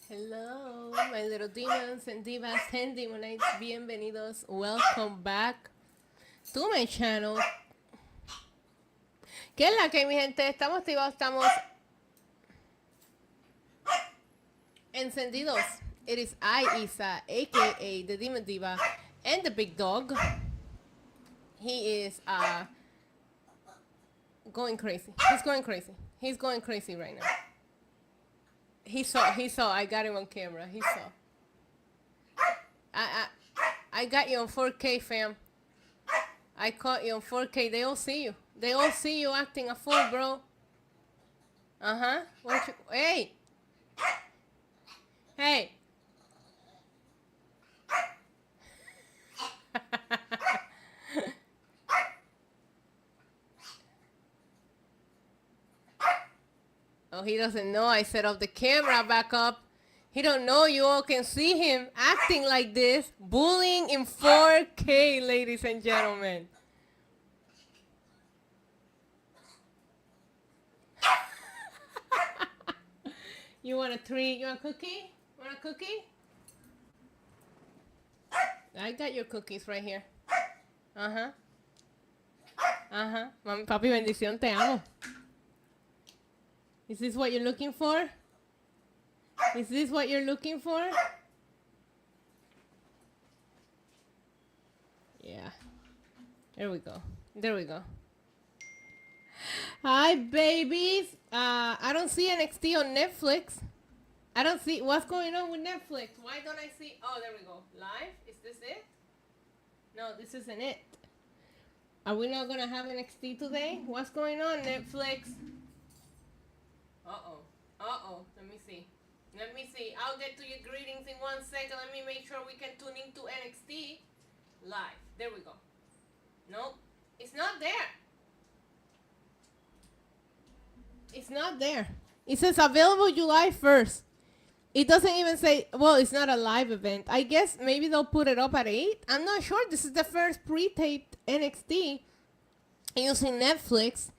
Hello, my little demons and divas and demonites. Bienvenidos. Welcome back to my channel. ¿Qué es la que, mi gente? Estamos activados, estamos encendidos. It is I, Isa, aka the Demon Diva, and the big dog. He is going crazy. He's going crazy. He's going crazy right now. He saw, I got him on camera. He saw. I got you on 4K, fam. I caught you on 4K. They all see you. They all see you acting a fool, bro. Uh-huh. Hey. Hey. Oh, he doesn't know I set up the camera back up. He don't know you all can see him acting like this. Bullying in 4K, ladies and gentlemen. You want a treat? You want a cookie? Want a cookie? I got your cookies right here. Uh-huh. Uh-huh. Mami, papi, bendición, te amo. Is this what you're looking for? Is this what you're looking for? Yeah. There we go. There we go. Hi, babies. I don't see NXT on Netflix. I don't see what's going on with Netflix. Why don't I see? Oh, there we go. Live? Is this it? No, this isn't it. Are we not gonna have NXT today? What's going on, Netflix? Uh-oh. Uh-oh. Let me see. Let me see. I'll get to your greetings in 1 second. Let me make sure we can tune into NXT live. There we go. Nope. It's not there. It's not there. It says available July 1st. It doesn't even say, well, it's not a live event. I guess maybe they'll put it up at 8. I'm not sure. This is the first pre-taped NXT using Netflix.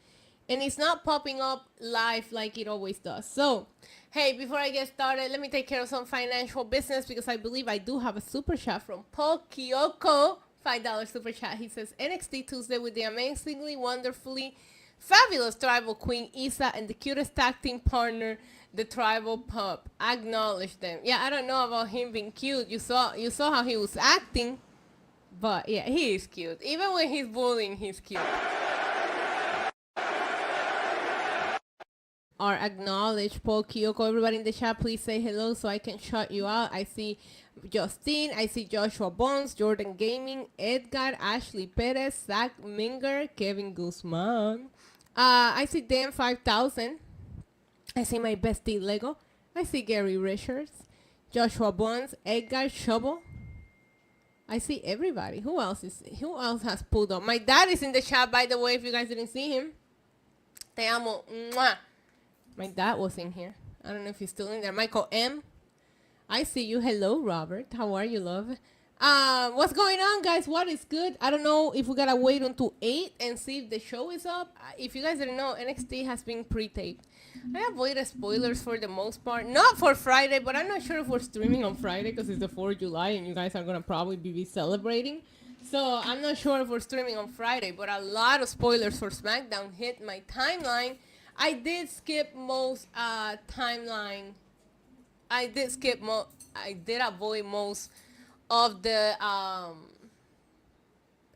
And it's not popping up live like it always does. So, hey, before I get started, let me take care of some financial business because I believe I do have a super chat from Paul Kyoko. $5 super chat. He says, NXT Tuesday with the amazingly, wonderfully, fabulous tribal queen Isa and the cutest tag team partner, the tribal pup. Acknowledge them. Yeah, I don't know about him being cute. You saw how he was acting. But, yeah, he is cute. Even when he's bullying, he's cute. are acknowledged. Paul Kyoko, everybody in the chat, please say hello so I can shout you out. I see Justine, I see Joshua Bones, Jordan Gaming, Edgar, Ashley Perez, Zach Minger, Kevin Guzman. I see Dan 5000. I see my bestie Lego. I see Gary Richards, Joshua Bones, Edgar Shovel. I see everybody. Who else has pulled up? My dad is in the chat, by the way, if you guys didn't see him. Te amo. Mwah. My dad was in here. I don't know if he's still in there. Michael M. I see you. Hello, Robert. How are you, love? What's going on, guys? What is good? I don't know if we gotta wait until 8 and see if the show is up. If you guys didn't know, NXT has been pre-taped. I avoided spoilers for the most part. Not for Friday, but I'm not sure if we're streaming on Friday because it's the 4th of July and you guys are gonna probably be celebrating. So I'm not sure if we're streaming on Friday, but a lot of spoilers for SmackDown hit my timeline. I did skip most timeline. I did avoid most of the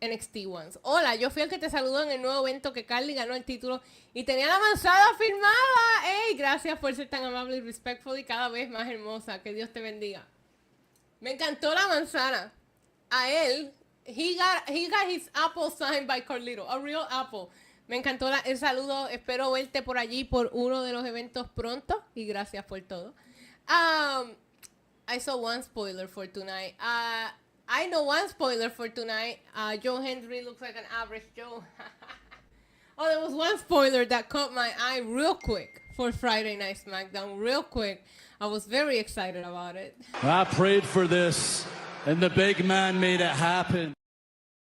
NXT ones. Hola, yo fui el que te saludó en el nuevo evento que Carly ganó el título y tenía la manzana firmada. ¡Ey! Gracias por ser tan amable y respectful y cada vez más hermosa. Que Dios te bendiga. Me encantó la manzana. A él, he got his apple signed by Carlito. A real apple. Me encantó el saludo. Espero verte por allí por uno de los eventos pronto. Y gracias por todo. I saw one spoiler for tonight. I know one spoiler for tonight. Joe Hendry looks like an average Joe. Oh, there was one spoiler that caught my eye real quick for Friday Night SmackDown. Real quick. I was very excited about it. I prayed for this, and the big man made it happen.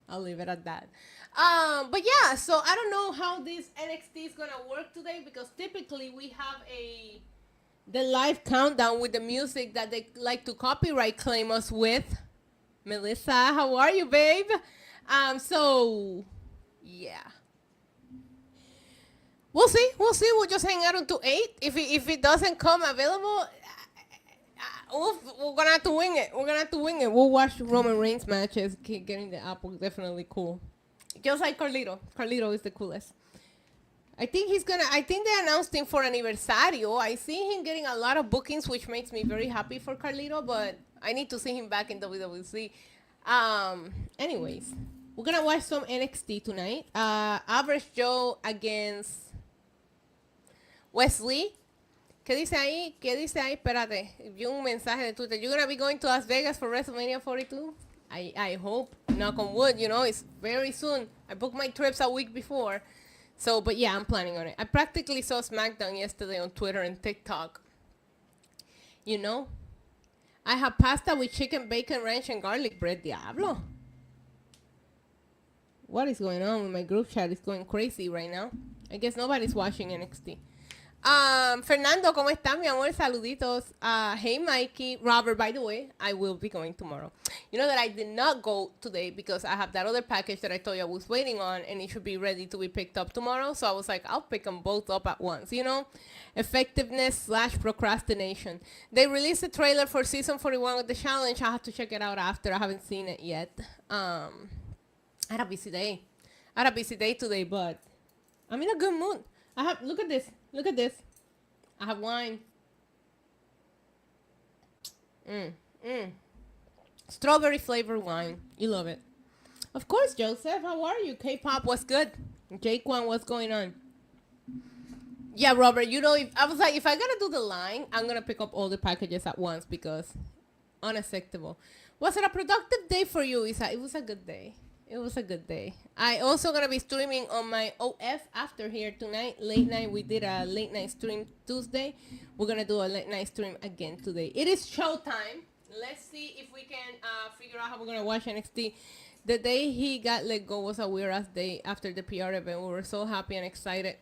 I'll leave it at that. But yeah, so I don't know how this NXT is gonna work today because typically we have the live countdown with the music that they like to copyright claim us with. Melissa, how are you, babe? So yeah. We'll see. We'll just hang out until 8. If it doesn't come available, we're gonna have to wing it. We'll watch Roman Reigns matches. Getting the apple definitely cool. Just like Carlito. Carlito is the coolest. I think they announced him for aniversario. I see him getting a lot of bookings, which makes me very happy for Carlito, but I need to see him back in WWC. Anyways, we're gonna watch some NXT tonight. Average Joe against Wesley. ¿Qué dice ahí? Espérate. Vi un mensaje de Twitter. You're gonna be going to Las Vegas for WrestleMania 42? I hope. Knock on wood, it's very soon. I booked my trips a week before. So, but yeah, I'm planning on it. I practically saw SmackDown yesterday on Twitter and TikTok. I have pasta with chicken, bacon, ranch, and garlic bread. Diablo. What is going on with my group chat? It's going crazy right now. I guess nobody's watching NXT. Fernando, ¿cómo estás, mi amor? Saluditos. Hey, Mikey. Robert, by the way, I will be going tomorrow. You know that I did not go today because I have that other package that I told you I was waiting on, and it should be ready to be picked up tomorrow. So I was like, I'll pick them both up at once, Effectiveness / procrastination. They released a trailer for season 41 of the challenge. I have to check it out after. I haven't seen it yet. I had a busy day today, but I'm in a good mood. Look at this. I have wine. Strawberry flavored wine. You love it. Of course, Joseph. How are you? K-pop, what's good? Jaquan, what's going on? Yeah, Robert, I was like, if I gotta do the line, I'm gonna pick up all the packages at once because unacceptable. Was it a productive day for you, Isa? It was a good day. I also gonna be streaming on my OF after here tonight. Late night. We did a late night stream Tuesday. We're gonna do a late night stream again today. It is showtime. Let's see if we can figure out how we're gonna watch NXT. The day he got let go was a weird ass day after the PR event. We were so happy and excited.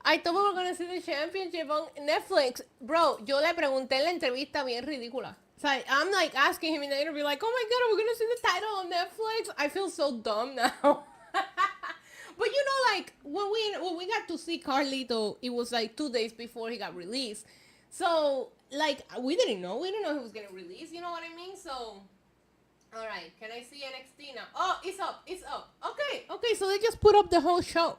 I thought we were gonna see the championship on Netflix. Bro, yo le pregunté en la entrevista bien ridícula. So I'm like asking him in the interview, like, oh my God, are we going to see the title on Netflix? I feel so dumb now. But like when we got to see Carlito, it was like 2 days before he got released. So like we didn't know he was going to release. You know what I mean? So, all right, can I see NXT now? Oh, it's up. Okay. So they just put up the whole show.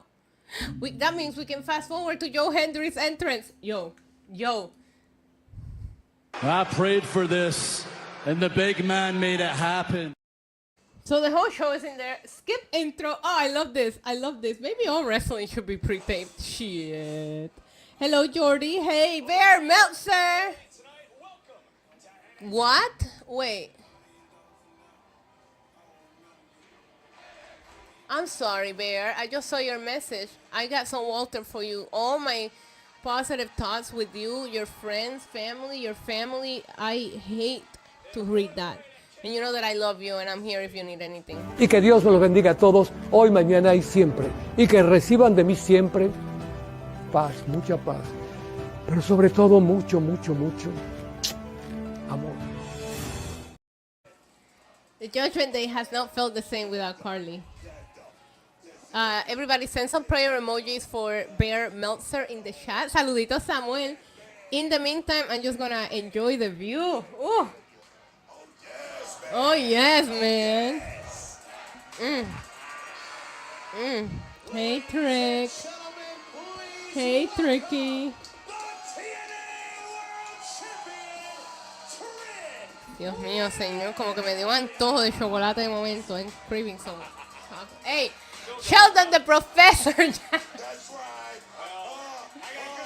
That means we can fast forward to Joe Hendry's entrance. Yo. I prayed for this, and the big man made it happen. So the whole show is in there. Skip intro. Oh, I love this. Maybe all wrestling should be pre-taped. Shit. Hello, Jordy. Hey, Bear Meltzer. What? Wait. I'm sorry, Bear. I just saw your message. I got some Walter for you. All my positive thoughts with you, your friends, your family. I hate to read that. And you know that I love you and I'm here if you need anything. Y que Dios los bendiga a todos, hoy, mañana y siempre. Y que reciban de mí siempre paz, mucha paz. Pero sobre todo mucho, mucho, mucho amor. The Judgment Day has not felt the same without Carly. Everybody send some prayer emojis for Bear Meltzer in the chat. Saluditos, Samuel. In the meantime, I'm just gonna enjoy the view. Ooh. Oh, yes, man. Hey, Trick. Hey, Tricky. Dios mío, señor, como que me dio antojo de chocolate de momento. I'm craving some. Hey, Sheldon the Professor.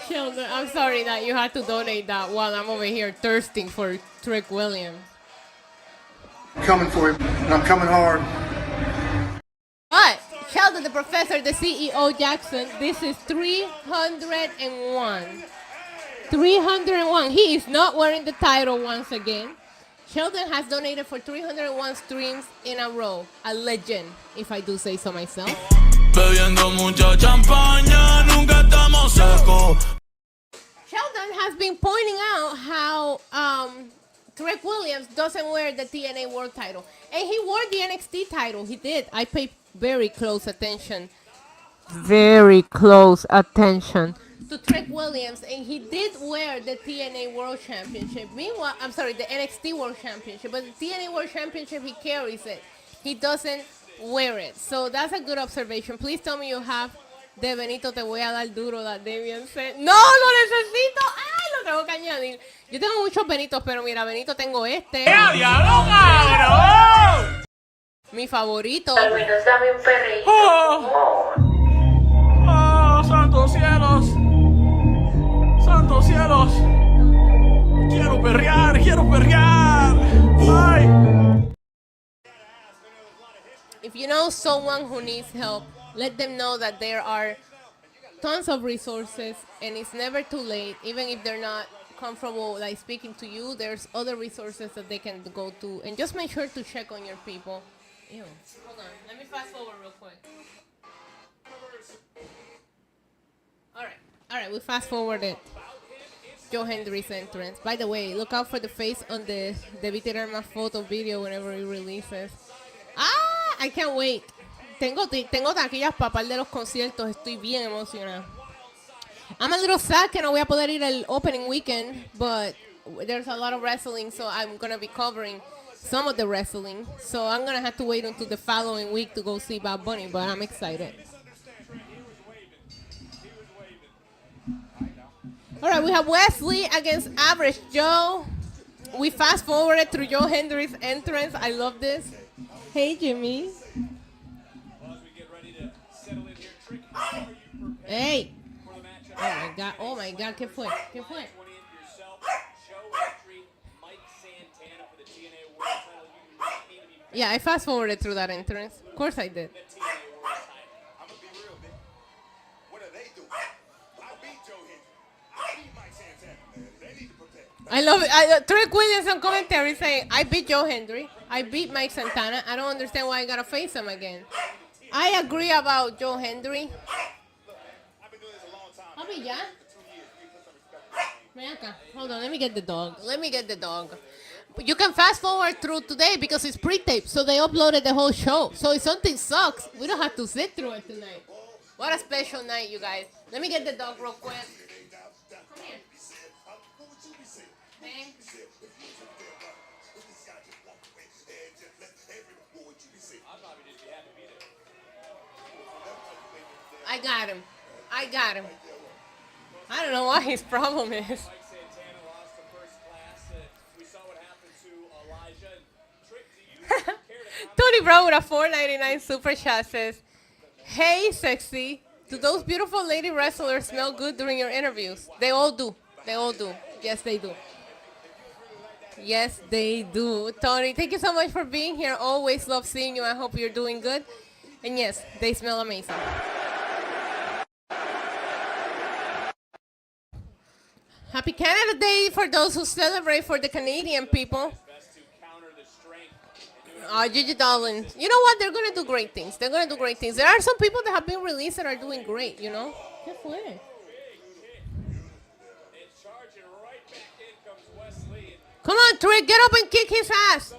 Sheldon, I'm sorry that you had to donate that while I'm over here thirsting for Trick Williams. Coming for him, and I'm coming hard. But Sheldon the Professor, the CEO Jackson, this is 301. 301. He is not wearing the title once again. Sheldon has donated for 301 streams in a row. A legend, if I do say so myself. Bebiendo mucha champaña, nunca estamos secos. Sheldon has been pointing out how Trick Williams doesn't wear the TNA World title. And he wore the NXT title. He did. I paid very close attention. Very close attention to Trick Williams. And he did wear the TNA World Championship. Meanwhile, I'm sorry, the NXT World Championship. But the TNA World Championship, he carries it. He doesn't wear it. So that's a good observation. Please tell me you have de Benito te voy a dar duro, that Damian said. No, lo necesito. Ay, lo tengo que añadir. Yo tengo muchos Benitos, pero mira, Benito tengo este. ¡Diablo, cabrón! Mi favorito. Al menos dame un perrito. ¡Oh, santos cielos! ¡Santos cielos! ¡Quiero perrear! ¡Ay! If you know someone who needs help, let them know that there are tons of resources and it's never too late. Even if they're not comfortable like speaking to you, there's other resources that they can go to. And just make sure to check on your people. Ew. Hold on. Let me fast forward real quick. All right, we fast forwarded Joe Hendry's entrance. By the way, look out for the face on the Debí Tirar Más photo video whenever it releases. Ah, I can't wait. Tengo taquillas para par de los conciertos. Estoy bien emocionada. I'm a little sad que no voy a poder ir al opening weekend, but there's a lot of wrestling, so I'm going to be covering some of the wrestling. So I'm going to have to wait until the following week to go see Bad Bunny, but I'm excited. All right, we have Wesley against Average Joe. We fast forwarded through Joe Hendry's entrance. I love this. Hey, Jimmy. Hey. Oh my God, ¿qué fue? Yeah, I fast forwarded through that entrance. Of course I did. I love it. Trick Williams on commentary saying, I beat Joe Hendry. I beat Mike Santana. I don't understand why I gotta face him again. I agree about Joe Hendry. Papi, ya. Ven acá. Hold on, let me get the dog. You can fast forward through today because it's pre-taped, so they uploaded the whole show. So if something sucks, we don't have to sit through it tonight. What a special night, you guys. Let me get the dog real quick. Come here. Bang. I got him. I got him. I don't know what his problem is. Tony Brown with a $4.99 super chat says, "Hey, sexy. Do those beautiful lady wrestlers smell good during your interviews?" They all do. They all do. Yes, they do. Yes, they do. Tony, thank you so much for being here. Always love seeing you. I hope you're doing good. And yes, they smell amazing. Happy Canada Day for those who celebrate for the Canadian people. Gigi Dolan. You know what? They're going to do great things. They're going to do great things. There are some people that have been released that are doing great, you know? ¿Qué fue? Come on, Trick, get up and kick his ass.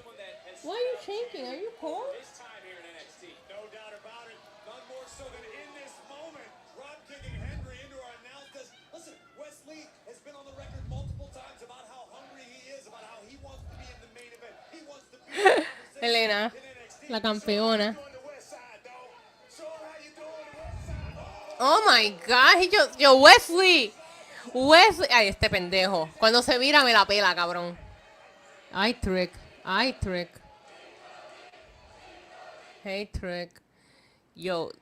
Why are you shaking? Are you cold? No doubt about it. None more so than in this moment. Drop kicking Henry into our announcers. Listen, Wesley has been on the record multiple times about how hungry he is, about how he wants to be in the main event. He wants to be Elena, la campeona. Oh my God, yo Wesley. Ay, este pendejo. Cuando se vira me la pela, cabrón. Ay, Trick. Hey, Trick. Yo.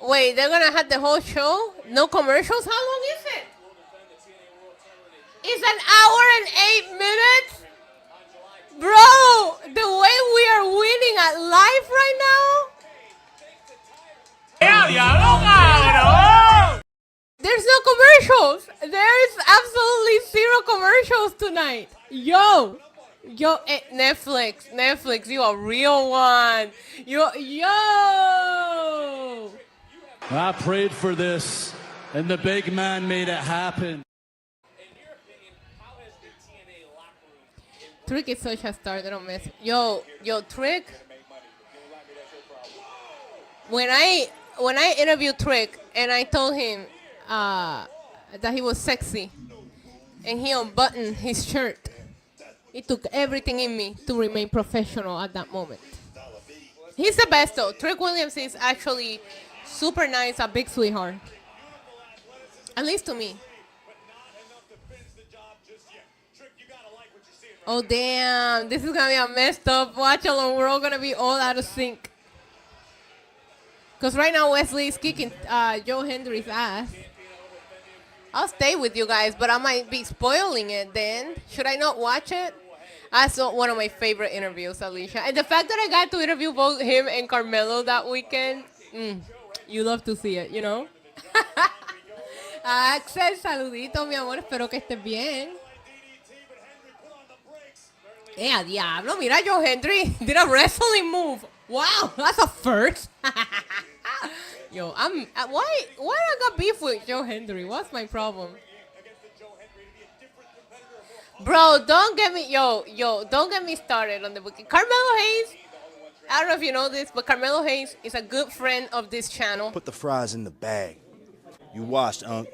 Wait, they're gonna have the whole show? No commercials? How long is it? It's an hour and 8 minutes? Bro, the way we are winning at life right now? There's no commercials. There's absolutely zero commercials tonight. Yo, Netflix, you a real one. Yo. I prayed for this, and the big man made it happen. Trick is such a star, they don't miss. Yo, Trick. When I interviewed Trick and I told him that he was sexy and he unbuttoned his shirt, it took everything in me to remain professional at that moment. He's the best though. Trick Williams is actually super nice, a big sweetheart. At least to me. Oh damn, this is gonna be a messed up watch along. We're all gonna be all out of sync. Because right now Wesley is kicking Joe Hendry's ass. I'll stay with you guys, but I might be spoiling it then. Should I not watch it? That's one of my favorite interviews, Alicia. And the fact that I got to interview both him and Carmelo that weekend, you love to see it, you know? Axel, saludito, mi amor. Espero que estés bien. A diablo, mira, Joe Hendry did a wrestling move. Wow, that's a first. Yo, why I got beef with Joe Hendry? What's my problem? Bro, don't get me started on the booking. Carmelo Hayes, I don't know if you know this, but Carmelo Hayes is a good friend of this channel. Put the fries in the bag. You washed, Unc.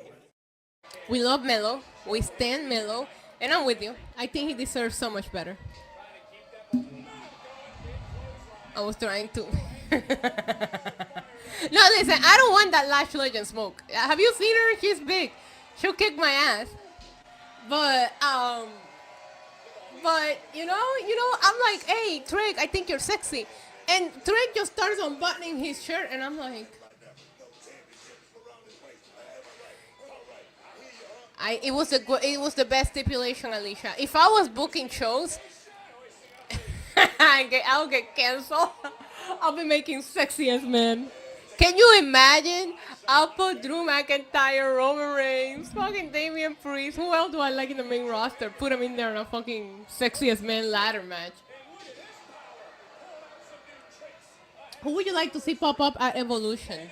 We love Melo. We stand Melo. And I'm with you. I think he deserves so much better. I was trying to. No, listen, I don't want that Lash Legend smoke. Have you seen her? She's big. She'll kick my ass. But you know, I'm like, hey, Trick, I think you're sexy. And Trick just starts unbuttoning his shirt, and I'm like, it was the best stipulation, Alicia. If I was booking shows, I'll get canceled. I'll be making sexiest men. Can you imagine? I'll put Drew McIntyre, Roman Reigns, fucking Damian Priest. Who else do I like in the main roster? Put them in there in a fucking sexiest man ladder match. Who would you like to see pop up at Evolution?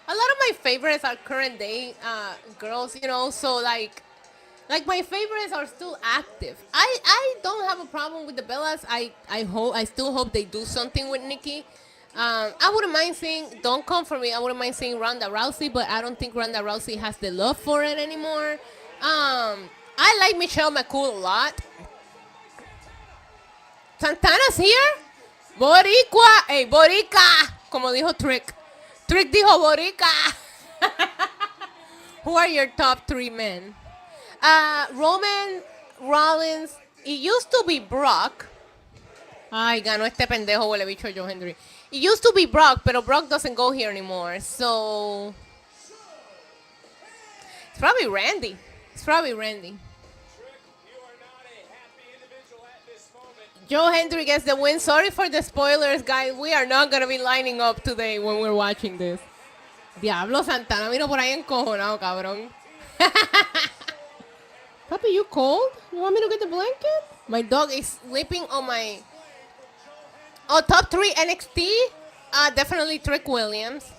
A lot of my favorites are current day girls, you know, so like my favorites are still active. I don't have a problem with the Bellas. I still hope they do something with Nikki. I wouldn't mind seeing, don't come for me, I wouldn't mind seeing Ronda Rousey, but I don't think Ronda Rousey has the love for it anymore. I like Michelle McCool a lot. Santana's here? Boricua. Hey, Borica. Como dijo Trick. Trick dijo Borica. Who are your top 3 men? Roman, Rollins. It used to be Brock. Ay, ganó este pendejo huele bicho Joe Hendry. It used to be Brock, pero Brock doesn't go here anymore. So it's probably Randy. Joe Hendry gets the win. Sorry for the spoilers, guys. We are not going to be lining up today when we're watching this. Diablo Santana, mira por ahí encojonado, cabrón. Papi, you cold? You want me to get the blanket? My dog is sleeping on my... Oh, top 3 NXT? Definitely Trick Williams.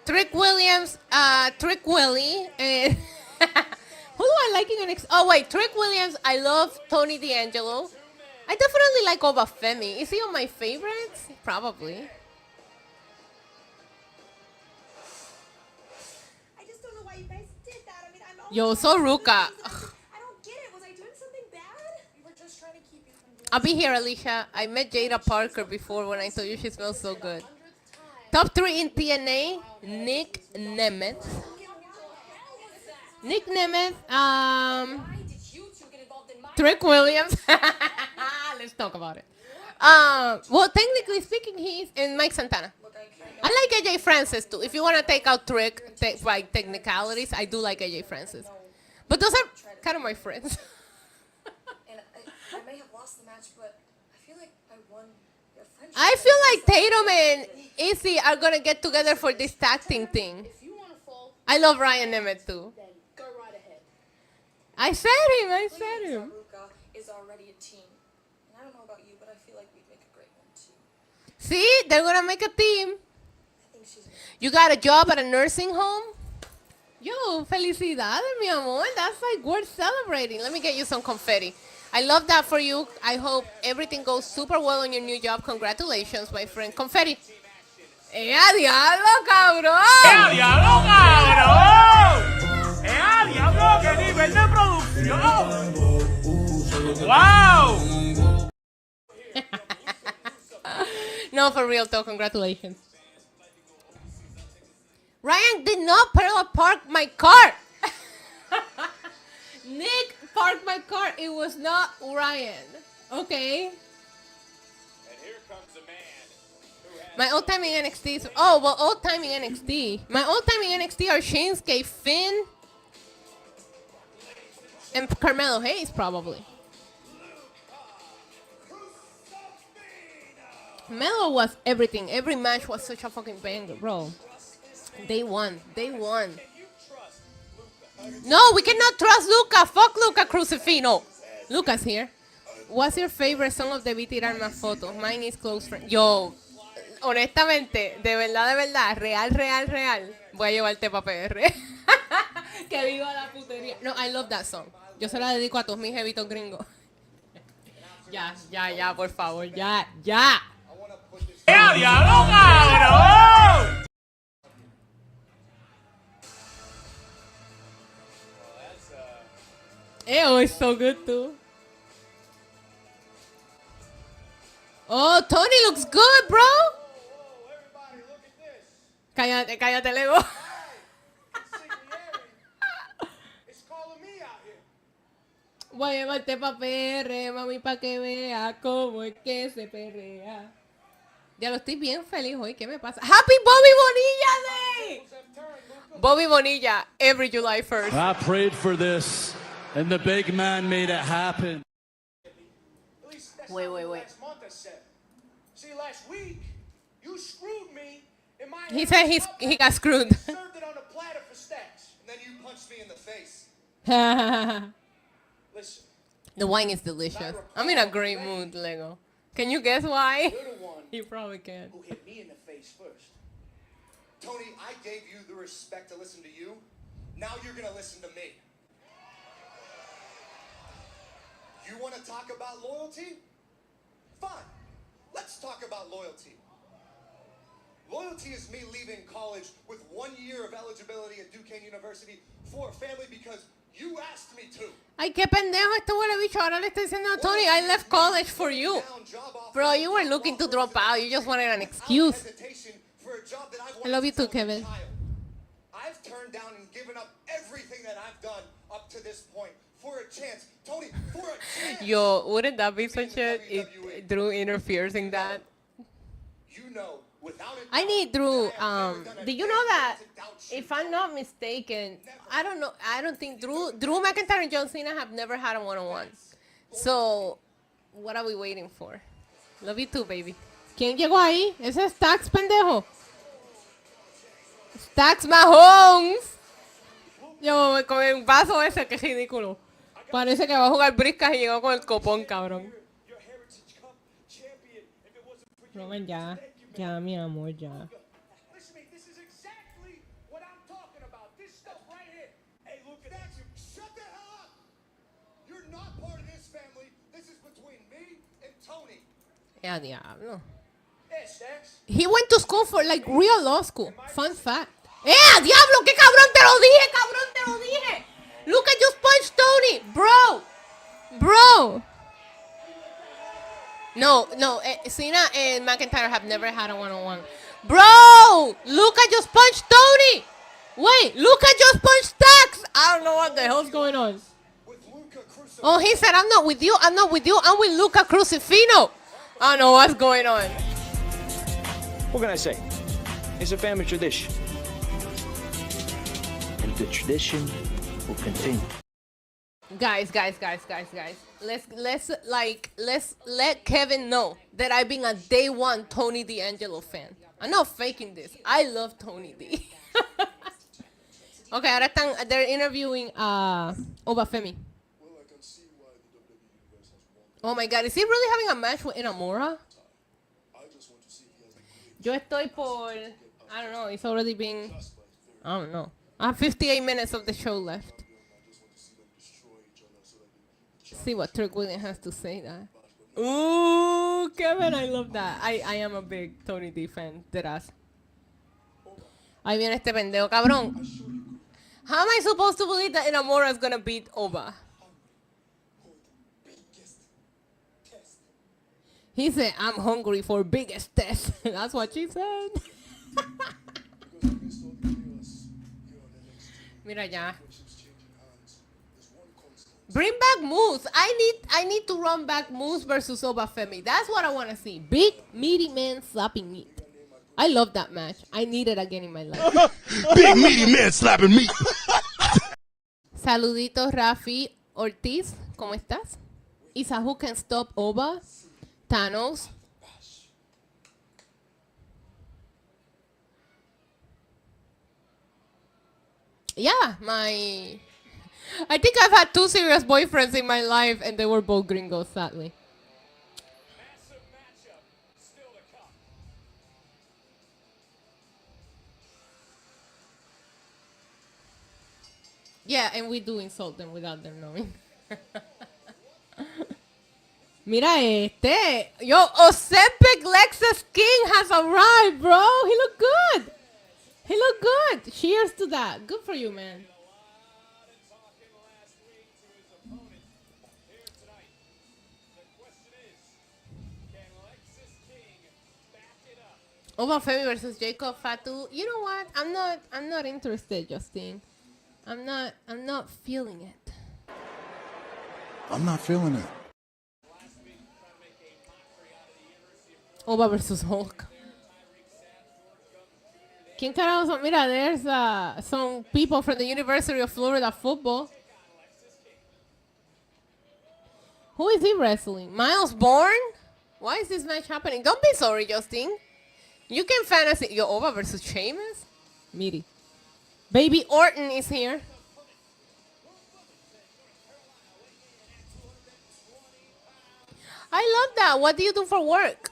Trick Williams, Trick Willie. And who do I like in NXT? Oh, wait, Trick Williams. I love Tony D'Angelo. I definitely like Obafemi. Is he on my favorites? Probably. I just don't know why you guys did that. I mean, I'm always Yo, so Ruka. I don't get it. Was I doing something bad? We were just trying to keep you from doing I'll be here, Alicia. I met Jada Parker before when I told you she smells so good. Top 3 in TNA, Nick Nemeth. Nick Nemeth, Trick Williams. Let's talk about it. Well, technically speaking, he's in Mike Santana. I like AJ Francis too. If you want to take out Trick by technicalities, I do like AJ Francis. But those are kind of my friends. And I may have lost the match, but I feel like I won your friendship. I feel like Tatum and Izzy are going to get together for this tag team thing. If you want to fall, I love Ryan Nemeth too. then go right ahead. I said him. Ruka is already a team. And I don't know about you, but I feel like we'd make a great one too. See, they're going to make a team. I think she's You got a job at a nursing home? Yo, felicidades, mi amor. That's like worth celebrating. Let me get you some confetti. I love that for you. I hope everything goes super well on your new job. Congratulations, my friend. Confetti. ¡Ea, diablo, cabrón! ¡Ea, diablo, cabrón! ¡Ea, diablo, qué nivel de producción! ¡Wow! No, for real, though. Congratulations. Ryan did not park my car. Nick parked my car. It was not Ryan. Okay. And here comes a man who has My old time in NXT is... Oh, well, old time in NXT. My old time in NXT are Shinsuke, Finn, and Carmelo Hayes, probably. Melo was everything. Every match was such a fucking banger, bro. They won. No, we cannot trust Luca. Fuck Luca Crucifino. Luca's here. What's your favorite song of Debí Tirar Más Fotos? Mine is Close Friend. Yo, honestamente, de verdad, real, voy a llevarte pa' PR. Que viva la putería. No, I love that song. Yo se la dedico a todos mis jevitos gringos. Ya, por favor, ya. ¡Ea, diablo, cabrón! Ew, it's so good too. Oh, Tony looks good, bro. everybody, look at this. Cállate, Lego. It's calling me out here. Voy a llevarte pa' PR, mami, pa' que vea cómo es que se perrea. Ya lo estoy bien feliz hoy. ¿Qué me pasa? ¡Happy Bobby Bonilla Day! Bobby Bonilla, every July 1st. I prayed for this, and the big man made it happen. At least that's Wait. not what last month I said. See, last week, you screwed me in my He said he got screwed. served it on a platter for stacks. And then you punched me in the face. Listen, The wine is delicious. I'm in a great mood, Lego. Can you guess why? you're the one You probably can. who hit me in the face first. Tony, I gave you the respect to listen to you. Now you're gonna listen to me. You want to talk about loyalty? Fine. Let's talk about loyalty. Loyalty is me leaving college with 1 year of eligibility at Duquesne University for a family because You asked me to. Ay, qué pendejo este huele bicho. Ahora le está diciendo a Tony, I left college for you. Bro, you were looking to drop out. You just wanted an excuse. Hesitation for a job that I've I wanted love you since too, I was a Kevin. child. I've turned down and given up everything that I've done up to this point for a chance. Tony, for a chance. Yo, wouldn't that be such a... Drew interferes in that? You know, without it, I need Drew. Did you know that? If I'm not mistaken, I don't think Drew McIntyre and John Cena have never had a one-on-one. So, what are we waiting for? Love you too, baby. ¿Quién llegó ahí? Ese es Stax, pendejo. Stax Mahomes. Yo, con el vaso ese, que ridículo. Parece que va a jugar briscas y llegó con el copón, cabrón. Roman, ya. Ya, mi amor, ya. Listen to me, this is exactly what I'm talking about. This stuff right here. Hey, look at that. shut the hell up. You're not part of this family. This is between me and Tony. Ya, diablo. Hey, Stax. He went to school for, like, real law school. Fun fact. Diablo! ¡Qué cabrón! ¡Te lo dije, cabrón! ¡Te lo dije! Luca just punched Tony! Bro! No, Cena and McIntyre have never had a one-on-one. Bro! Luca just punched Tony! Wait, Luca just punched Stax! I don't know what the hell's going on. Oh, he said, I'm not with you, I'm with Luca Crucifino. I don't know what's going on. What can I say? It's a family tradition. And the tradition will continue. Guys. Let's let Kevin know that I've been a day one Tony D'Angelo fan. I'm not faking this. I love Tony D. Okay, ahora they're interviewing Obafemi. Oh my God, is he really having a match with Inamura? Yo estoy por, I don't know, it's already been, I don't know. I have 58 minutes of the show left. See what Trick Williams has to say that. Ooh, Kevin, I love that. I am a big Tony D fan. Deraz. Ahí viene este pendejo, cabrón. How am I supposed to believe that Inamura is gonna beat Oba? He said, I'm hungry for biggest test. That's what she said. Mira ya. Bring back Moose. I need to run back Moose versus Obafemi. That's what I want to see. Big, meaty man slapping meat. I love that match. I need it again in my life. Big meaty man slapping meat. Saluditos, Rafi Ortiz. ¿Cómo estás? Isa, who can stop Oba? Thanos. Yeah, I think I've had 2 serious boyfriends in my life, and they were both gringos, sadly. Massive matchup still to come. Yeah, and we do insult them without them knowing. Mira este. Yo, Ozempic Lexus King has arrived, bro. He look good. He look good. Cheers to that. Good for you, man. Obafemi versus Jacob Fatu. You know what? I'm not interested, Justine. I'm not feeling it. I'm not feeling it. Oba versus Hulk. ¿Quién carajo son? Mira, there's some people from the University of Florida football. Who is he wrestling? Miles Bourne? Why is this match happening? Don't be sorry, Justine. You can fantasy. Yo, Oba versus Sheamus? Miri. Baby Orton is here. I love that. What do you do for work?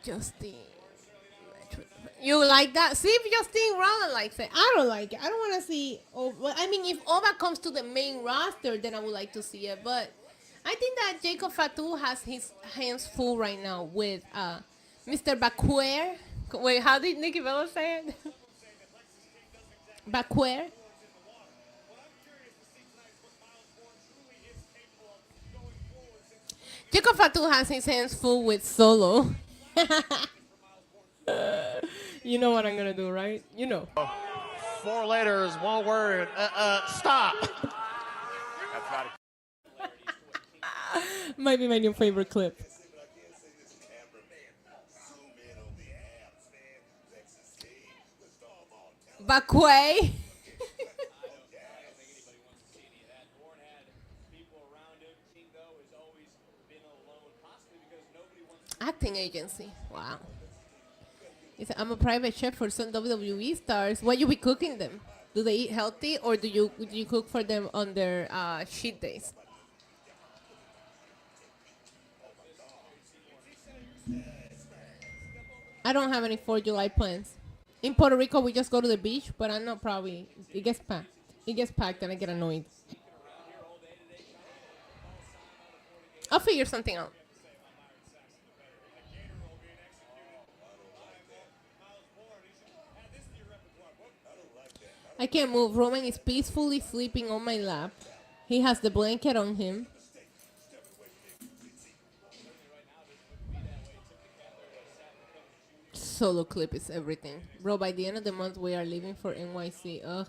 Justine. You like that? See if Justine Rollins likes it. I don't like it. I don't want to see. I mean, if Oba comes to the main roster, then I would like to see it. But I think that Jacob Fatu has his hands full right now with Mr. Baquer. Wait, how did Nikki Bella say it? Baquer. Chico Fatu has his hands full with Solo. You know what I'm gonna do, right? You know. 4 letters, 1 word. Stop. Might be my new favorite clip. Bakwe. Acting agency. Wow. He said, I'm a private chef for some WWE stars. What you be cooking them? Do they eat healthy or do you cook for them on their cheat days? I don't have any 4th of July plans. In Puerto Rico, we just go to the beach, but I'm not probably, it gets packed. It gets packed and I get annoyed. I'll figure something out. I can't move. Roman is peacefully sleeping on my lap. He has the blanket on him. Solo clip is everything. Bro, by the end of the month, we are leaving for NYC. Ugh.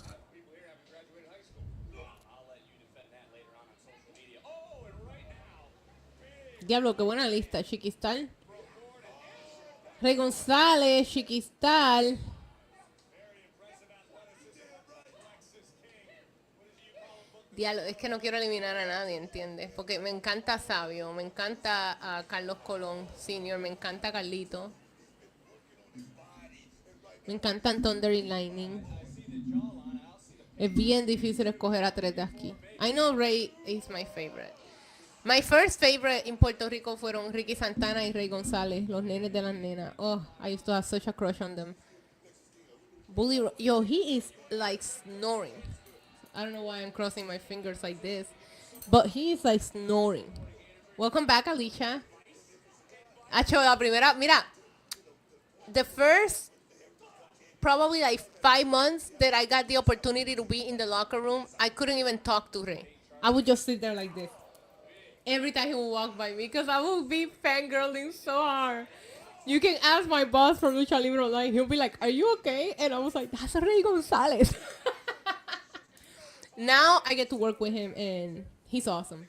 Diablo, qué buena lista. Chiquistal. Ray Gonzalez, Chiquistal. Diablo, es que no quiero eliminar a nadie, ¿entiendes? Porque me encanta Sabio, me encanta Carlos Colón Senior, me encanta Carlito. Me encantan Thunder y Lightning. Es bien difícil escoger a 3 de aquí. I know Ray is my favorite. My first favorite in Puerto Rico fueron Ricky Santana y Ray Gonzalez, los nenes de las nenas. Oh, I used to have such a crush on them. Yo, he is like snoring. I don't know why I'm crossing my fingers like this, but he is like snoring. Welcome back, Alicia. Hacho, la primera, mira, the first probably like 5 months that I got the opportunity to be in the locker room, I couldn't even talk to Ray. I would just sit there like this every time he would walk by me because I would be fangirling so hard. You can ask my boss from Lucha Libre online. He'll be like, are you okay? And I was like, that's Ray Gonzalez. Now I get to work with him and he's awesome.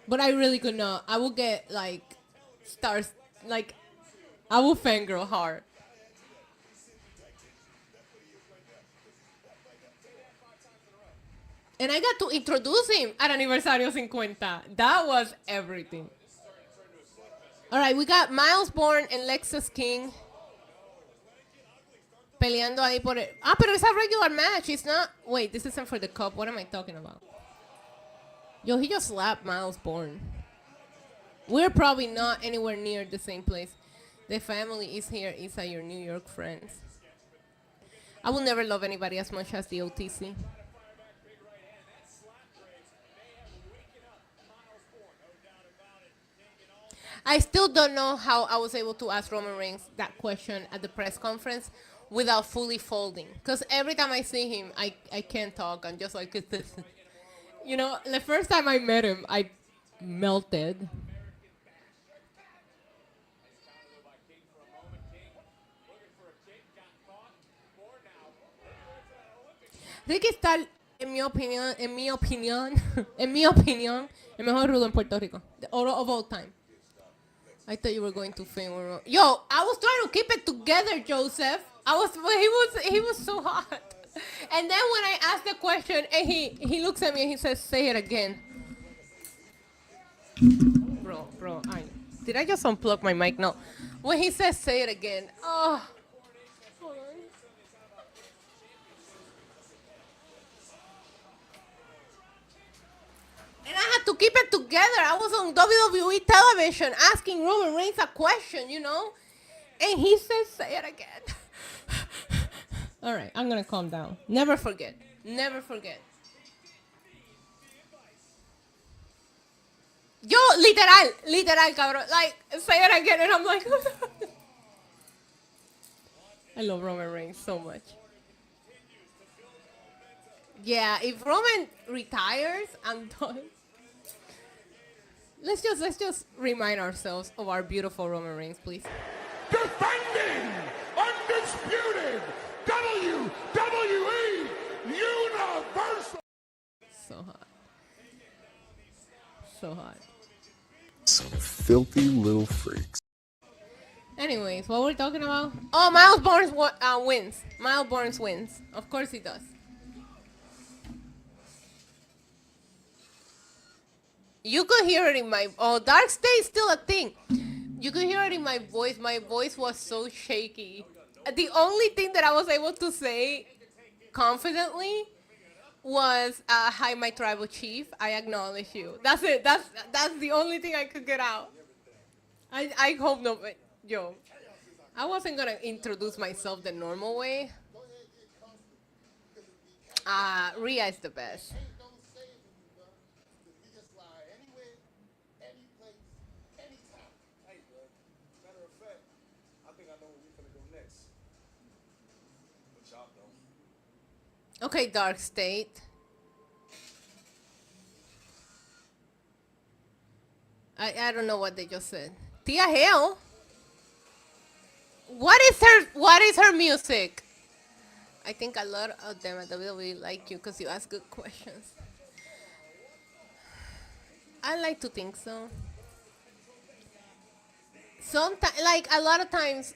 But I really could not. I would get like stars, like I will fangirl hard. And I got to introduce him at Aniversario 50. That was everything. All right, we got Miles Bourne and Lexus King peleando ahí por el... Ah, pero it's a regular match. It's not... Wait, this isn't for the cup. What am I talking about? Yo, he just slapped Miles Bourne. We're probably not anywhere near the same place. The family is here. It's at your New York friends. I will never love anybody as much as the OTC. I still don't know how I was able to ask Roman Reigns that question at the press conference without fully folding. Because every time I see him, I can't talk. I'm just like, you know, the first time I met him, I melted. Ricky Starr, en mi opinión, el mejor rudo en Puerto Rico. The oro of all time. I thought you were going to faint. Yo, I was trying to keep it together, Joseph. He was so hot. And then when I asked the question, and he looks at me and he says, "Say it again." Bro, did I just unplug my mic? No. When he says, "Say it again," oh. Hold on. And I had to keep it together. I was on WWE television asking Roman Reigns a question, you know? And he says, "Say it again." All right, I'm going to calm down. Never forget. Never forget. Yo, literal, cabrón. Like, say it again. And I'm like, I love Roman Reigns so much. Yeah, if Roman retires, I'm done. Let's just remind ourselves of our beautiful Roman Reigns, please. Defending undisputed WWE Universal. So hot. So hot. Some filthy little freaks. Anyways, what we're talking about? Oh, Miles Burns wins. Miles Burns wins. Of course he does. You could hear it in my... Oh, Dark State is still a thing. You could hear it in my voice. My voice was so shaky. The only thing that I was able to say confidently was, hi, my tribal chief. I acknowledge you. That's it. That's the only thing I could get out. I hope no... Yo, I wasn't going to introduce myself the normal way. Rhea is the best. Okay, Dark State. I don't know what they just said. Tia Hale? What is her music? I think a lot of them at WWE like you because you ask good questions. I like to think so. Sometimes, like a lot of times,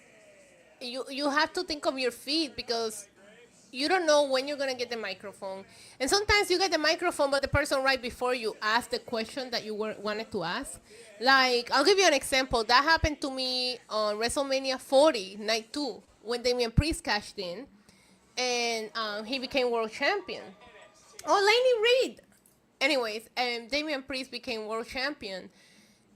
you have to think of your feet because you don't know when you're gonna get the microphone. And sometimes you get the microphone, but the person right before you asked the question that you wanted to ask. Like, I'll give you an example. That happened to me on WrestleMania 40, Night 2, when Damian Priest cashed in, and he became world champion. Oh, Laney Reed. Anyways, Damian Priest became world champion.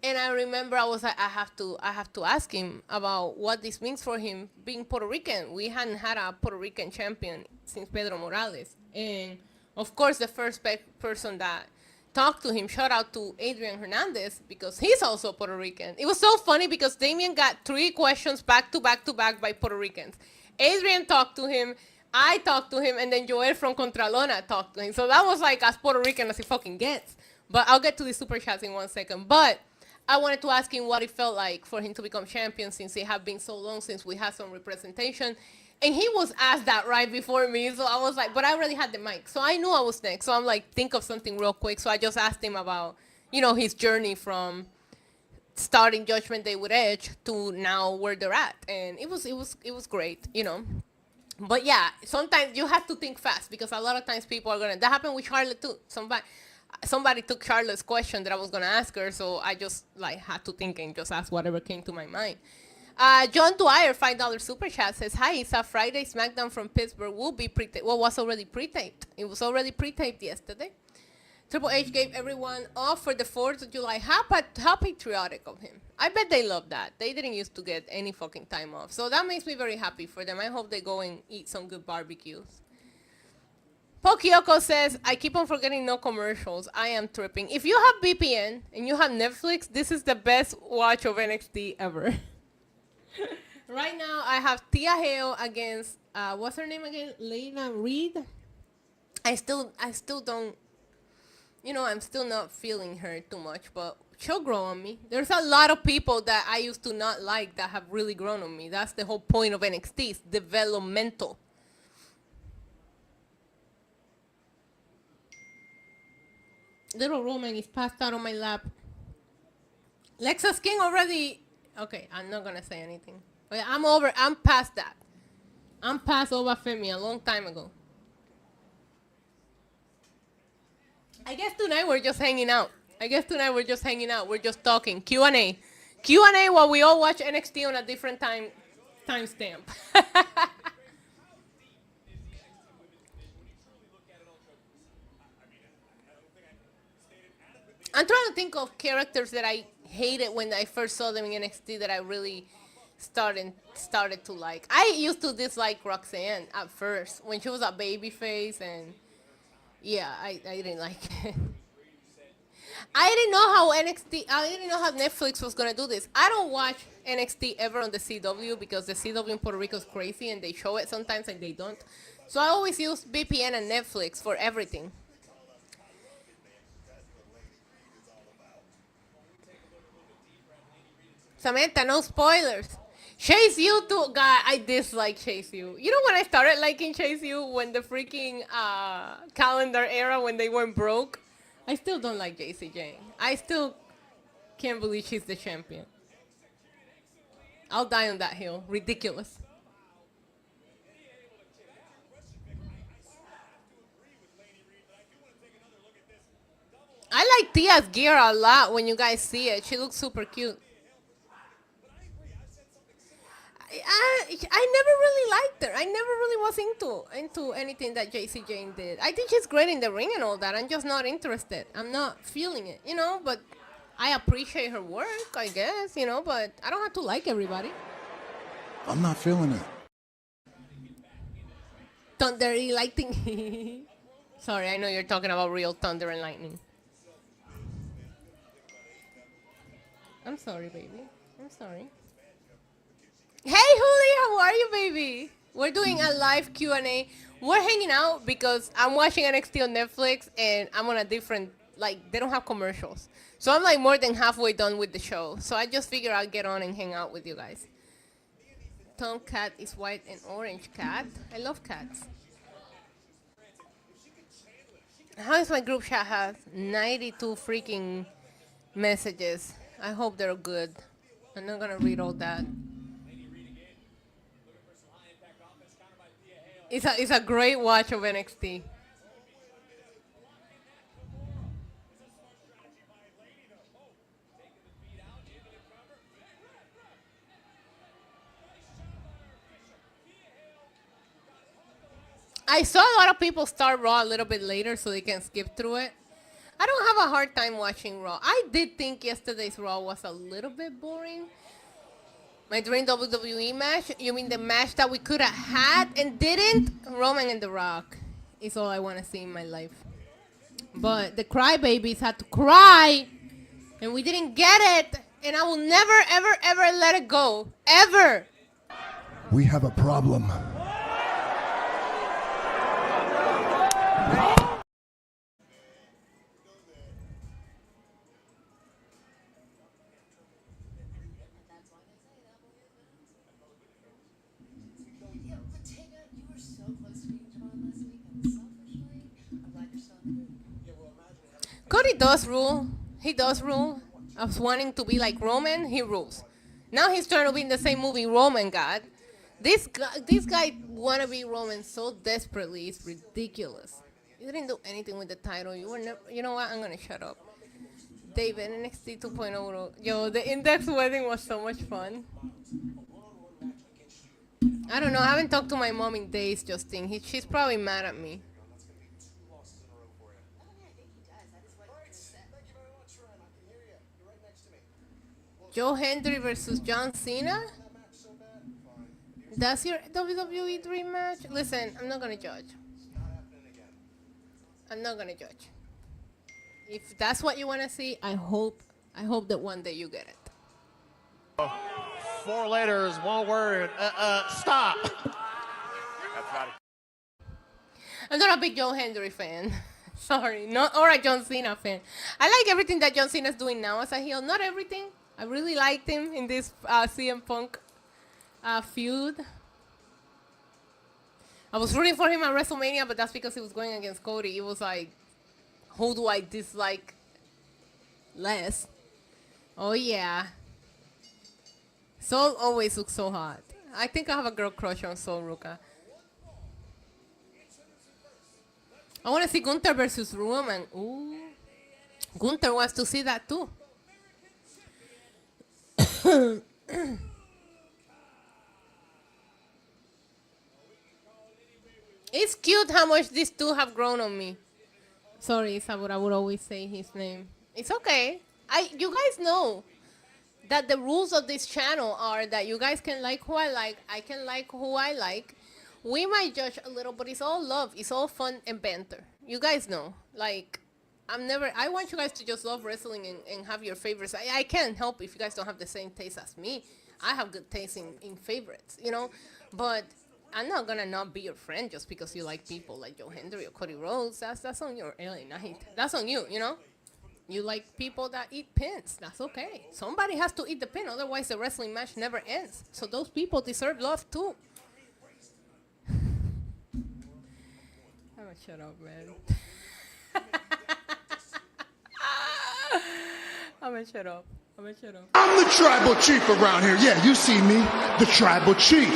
And I remember I was like, I have to ask him about what this means for him being Puerto Rican. We hadn't had a Puerto Rican champion since Pedro Morales. And of course, the first person that talked to him, shout out to Adrian Hernandez, because he's also Puerto Rican. It was so funny because Damian got 3 questions back to back to back by Puerto Ricans. Adrian talked to him, I talked to him, and then Joel from Contralona talked to him. So that was like as Puerto Rican as he fucking gets. But I'll get to the super chats in 1 second. But I wanted to ask him what it felt like for him to become champion since it had been so long since we had some representation. And he was asked that right before me. So I was like, but I already had the mic. So I knew I was next. So I'm like, think of something real quick. So I just asked him about, you know, his journey from starting Judgment Day with Edge to now where they're at. And it was great, you know. But yeah, sometimes you have to think fast because a lot of times people are that happened with Charlotte too. Somebody took Charlotte's question that I was gonna ask her, so I just like had to think and just ask whatever came to my mind. John Dwyer, $5 super chat says, hi, it's a Friday SmackDown from Pittsburgh will be pre-taped. Well, was already pre-taped. It was already pre-taped yesterday. Triple H gave everyone off for the 4th of July. How patriotic of him. I bet they love that. They didn't used to get any fucking time off. So that makes me very happy for them. I hope they go and eat some good barbecues. Pokyoko says, I keep on forgetting no commercials. I am tripping. If you have VPN and you have Netflix, this is the best watch of NXT ever. Right now, I have Tia Hale against, what's her name again? Layla Reed. I still don't, you know, I'm still not feeling her too much, but she'll grow on me. There's a lot of people that I used to not like that have really grown on me. That's the whole point of NXT. It's developmental. Little Roman is passed out on my lap. Lexus King already... Okay, I'm not going to say anything. Okay, I'm past that. I'm past Obafemi a long time ago. I guess tonight we're just hanging out. We're just talking. Q&A. Q&A while we all watch NXT on a different timestamp. I'm trying to think of characters that I hated when I first saw them in NXT that I really started to like. I used to dislike Roxanne at first when she was a babyface, and yeah, I didn't like it. I didn't know how Netflix was gonna do this. I don't watch NXT ever on the CW because the CW in Puerto Rico is crazy and they show it sometimes and they don't. So I always use VPN and Netflix for everything. Samantha, no spoilers. Chase U too. God, I dislike Chase U. You know when I started liking Chase U? When the freaking calendar era, when they went broke? I still don't like JC Jane. I still can't believe she's the champion. I'll die on that hill. Ridiculous. I like Tia's gear a lot when you guys see it. She looks super cute. I never really liked her. I never really was into anything that JC Jane did. I think she's great in the ring and all that. I'm just not interested. I'm not feeling it, but I appreciate her work, I guess, but I don't have to like everybody. I'm not feeling it. Thunder and lightning. Sorry, I know you're talking about real thunder and lightning. I'm sorry, baby. I'm sorry. Hey, Julie, how are you, baby? We're doing a live Q&A. We're hanging out because I'm watching NXT on Netflix, and I'm on a different, they don't have commercials. So I'm, more than halfway done with the show. So I just figured I'd get on and hang out with you guys. Tomcat is white and orange cat. I love cats. How is my group chat has 92 freaking messages. I hope they're good. I'm not going to read all that. It's a great watch of NXT. I saw a lot of people start Raw a little bit later so they can skip through it. I don't have a hard time watching Raw. I did think yesterday's Raw was a little bit boring. My dream WWE match? You mean the match that we could have had and didn't? Roman and The Rock is all I want to see in my life. But the crybabies had to cry, and we didn't get it. And I will never, ever, ever let it go. Ever. We have a problem. Cody does rule. He does rule. I was wanting to be like Roman. He rules. Now he's trying to be in the same movie Roman got. This guy want to be Roman so desperately. It's ridiculous. You didn't do anything with the title. You were never. You know what? I'm gonna shut up. David, NXT 2.0. Yo, the Index wedding was so much fun. I don't know. I haven't talked to my mom in days, Justine. She's probably mad at me. Joe Hendry versus John Cena? That's your WWE dream match? Listen, I'm not gonna judge. I'm not gonna judge. If that's what you wanna see, I hope that one day you get it. 4 letters, 1 word. Stop. I'm not a big Joe Hendry fan. Sorry, or a John Cena fan. I like everything that John Cena's doing now as a heel. Not everything. I really liked him in this CM Punk feud. I was rooting for him at WrestleMania, but that's because he was going against Cody. It was like, who do I dislike less? Oh, yeah. Sol always looks so hot. I think I have a girl crush on Sol Ruka. I want to see Gunther versus Roman. Ooh. Gunther wants to see that too. It's cute how much these two have grown on me. Sorry, Sabur, I would always say his name. It's okay. You guys know that the rules of this channel are that you guys can like who I like, I can like who I like. We might judge a little, but it's all love. It's all fun and banter. You guys know. I want you guys to just love wrestling and have your favorites. I can't help if you guys don't have the same taste as me. I have good taste in favorites, But I'm not gonna not be your friend just because you like people like Joe Hendry or Cody Rhodes. That's on your alien night. That's on you, you know? You like people that eat pins. That's okay. Somebody has to eat the pin, otherwise the wrestling match never ends. So those people deserve love too. I'm gonna shut up, man. I'm gonna shut up. I'm the tribal chief around here. Yeah, you see me, the tribal chief.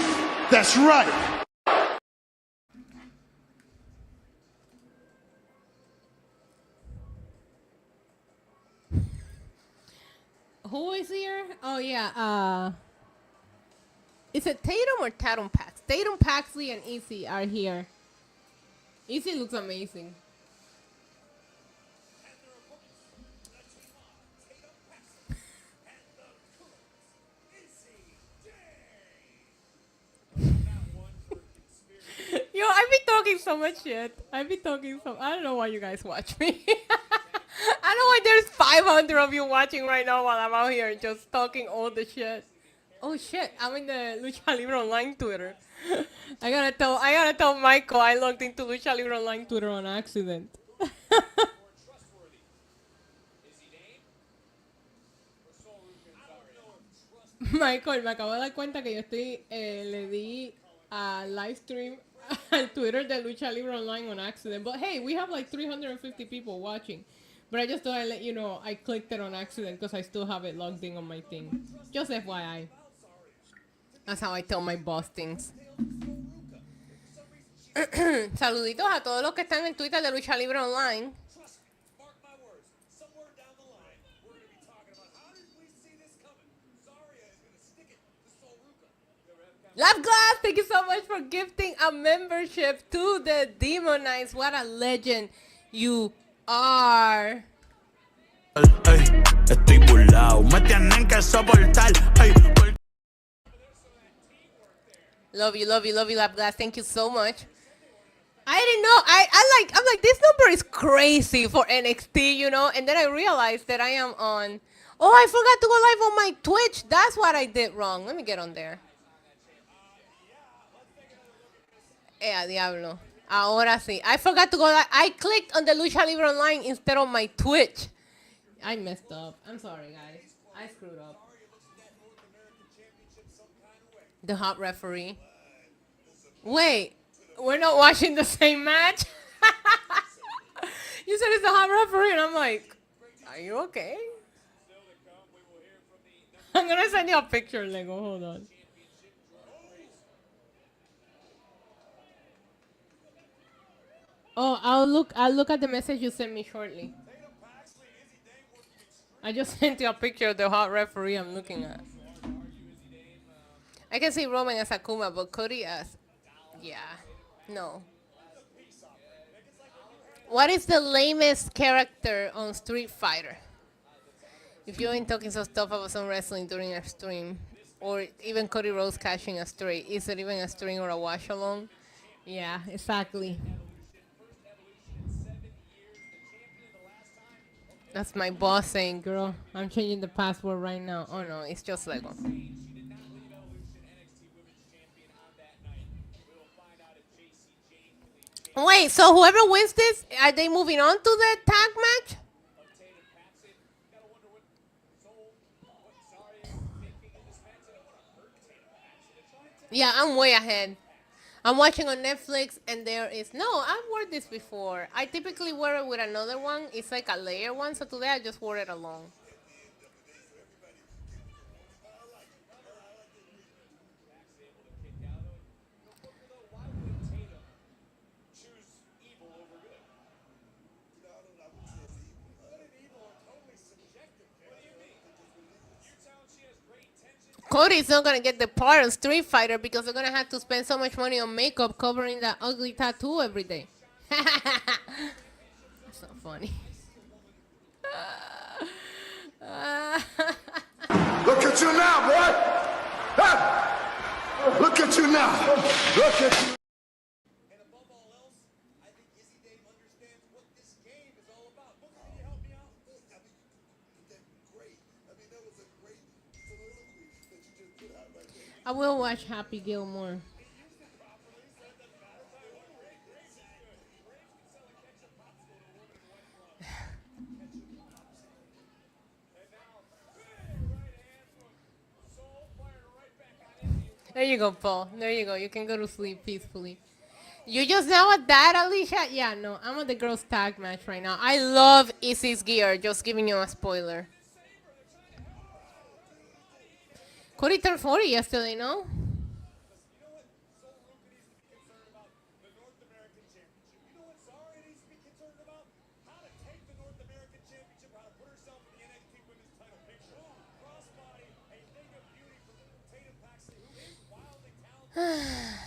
That's right. Who is here? Oh yeah. Is it Tatum or Tatum Pax? Tatum, Paxley, and Easy are here. Easy looks amazing. Yo, I be talking so much shit. I don't know why you guys watch me. I know why there's 500 of you watching right now while I'm out here just talking all the shit. Oh shit, I'm in the Lucha Libre Online Twitter. I gotta tell Michael I logged into Lucha Libre Online Twitter on accident. Michael, me acabo de dar cuenta que yo le di a live stream al Twitter de Lucha Libre Online on accident. But hey, we have like 350 people watching. But I just thought I'd let you know I clicked it on accident because I still have it logged in on my thing. Just FYI. That's how I tell my boss things. Saluditos a todos los que están en Twitter de Lucha Libre Online. Love Glass, thank you so much for gifting a membership to the Demonize. What a legend you are. Estoy burlao, me tienen que soportar. Love you, Love Glass. Thank you so much. I didn't know. I'm like, this number is crazy for NXT, you know? And then I realized that I am on. Oh, I forgot to go live on my Twitch. That's what I did wrong. Let me get on there. Diablo. Ahora sí. I forgot to go live. I clicked on the Lucha Libre Online instead of my Twitch. I messed up. I'm sorry, guys. I screwed up. The hot referee. Wait, we're not watching the same match? You said it's a hot referee, and I'm like, are you okay? I'm gonna send you a picture, Lego. Hold on. Oh, I'll look at the message you sent me shortly. I just sent you a picture of the hot referee I'm looking at. I can see Roman as Akuma, but Cody as... Yeah. No. What is the lamest character on Street Fighter? If you ain't talking so stuff about some wrestling during a stream, or even Cody Rhodes catching a straight, is it even a string or a wash along? Yeah, exactly. That's my boss saying, girl, I'm changing the password right now. Oh no, it's just Lego. Wait, so whoever wins this, are they moving on to the tag match? Yeah, I'm way ahead. I'm watching on Netflix and there is... No, I've worn this before. I typically wear it with another one. It's like a layer one, so today I just wore it alone. Cody's not going to get the part of Street Fighter because they're going to have to spend so much money on makeup covering that ugly tattoo every day. That's not funny. Look at you now, boy. Ah! Look at you now. Look at you. And above all else, I think Izzy Dave understands what this game is all about. Booker, can you help me out? I mean, you did great. I mean, that was a great soliloquy that you just put out right there. I will watch Happy Gilmore. There you go, Paul. There you go. You can go to sleep peacefully. You just now at that, Alicia? Yeah, no. I'm at the girls' tag match right now. I love Izzy's gear. Just giving you a spoiler. Cody turned 40 yesterday, no?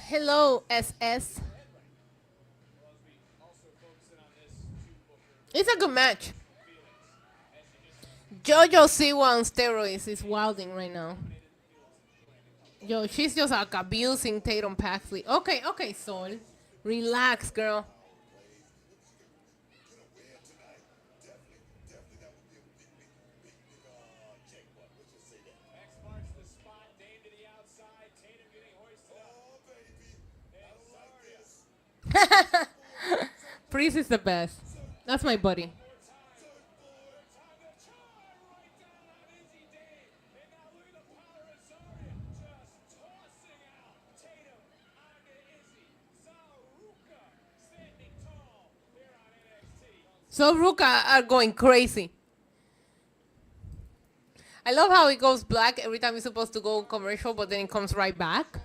Hello, SS. It's a good match. JoJo Siwa on steroids is wilding right now. Yo, she's just like abusing Tatum Paxley. Okay, okay, Sol. Relax, girl. Priest is the best. That's my buddy. So Ruka are going crazy. I love how it goes black every time it's supposed to go commercial, but then it comes right back.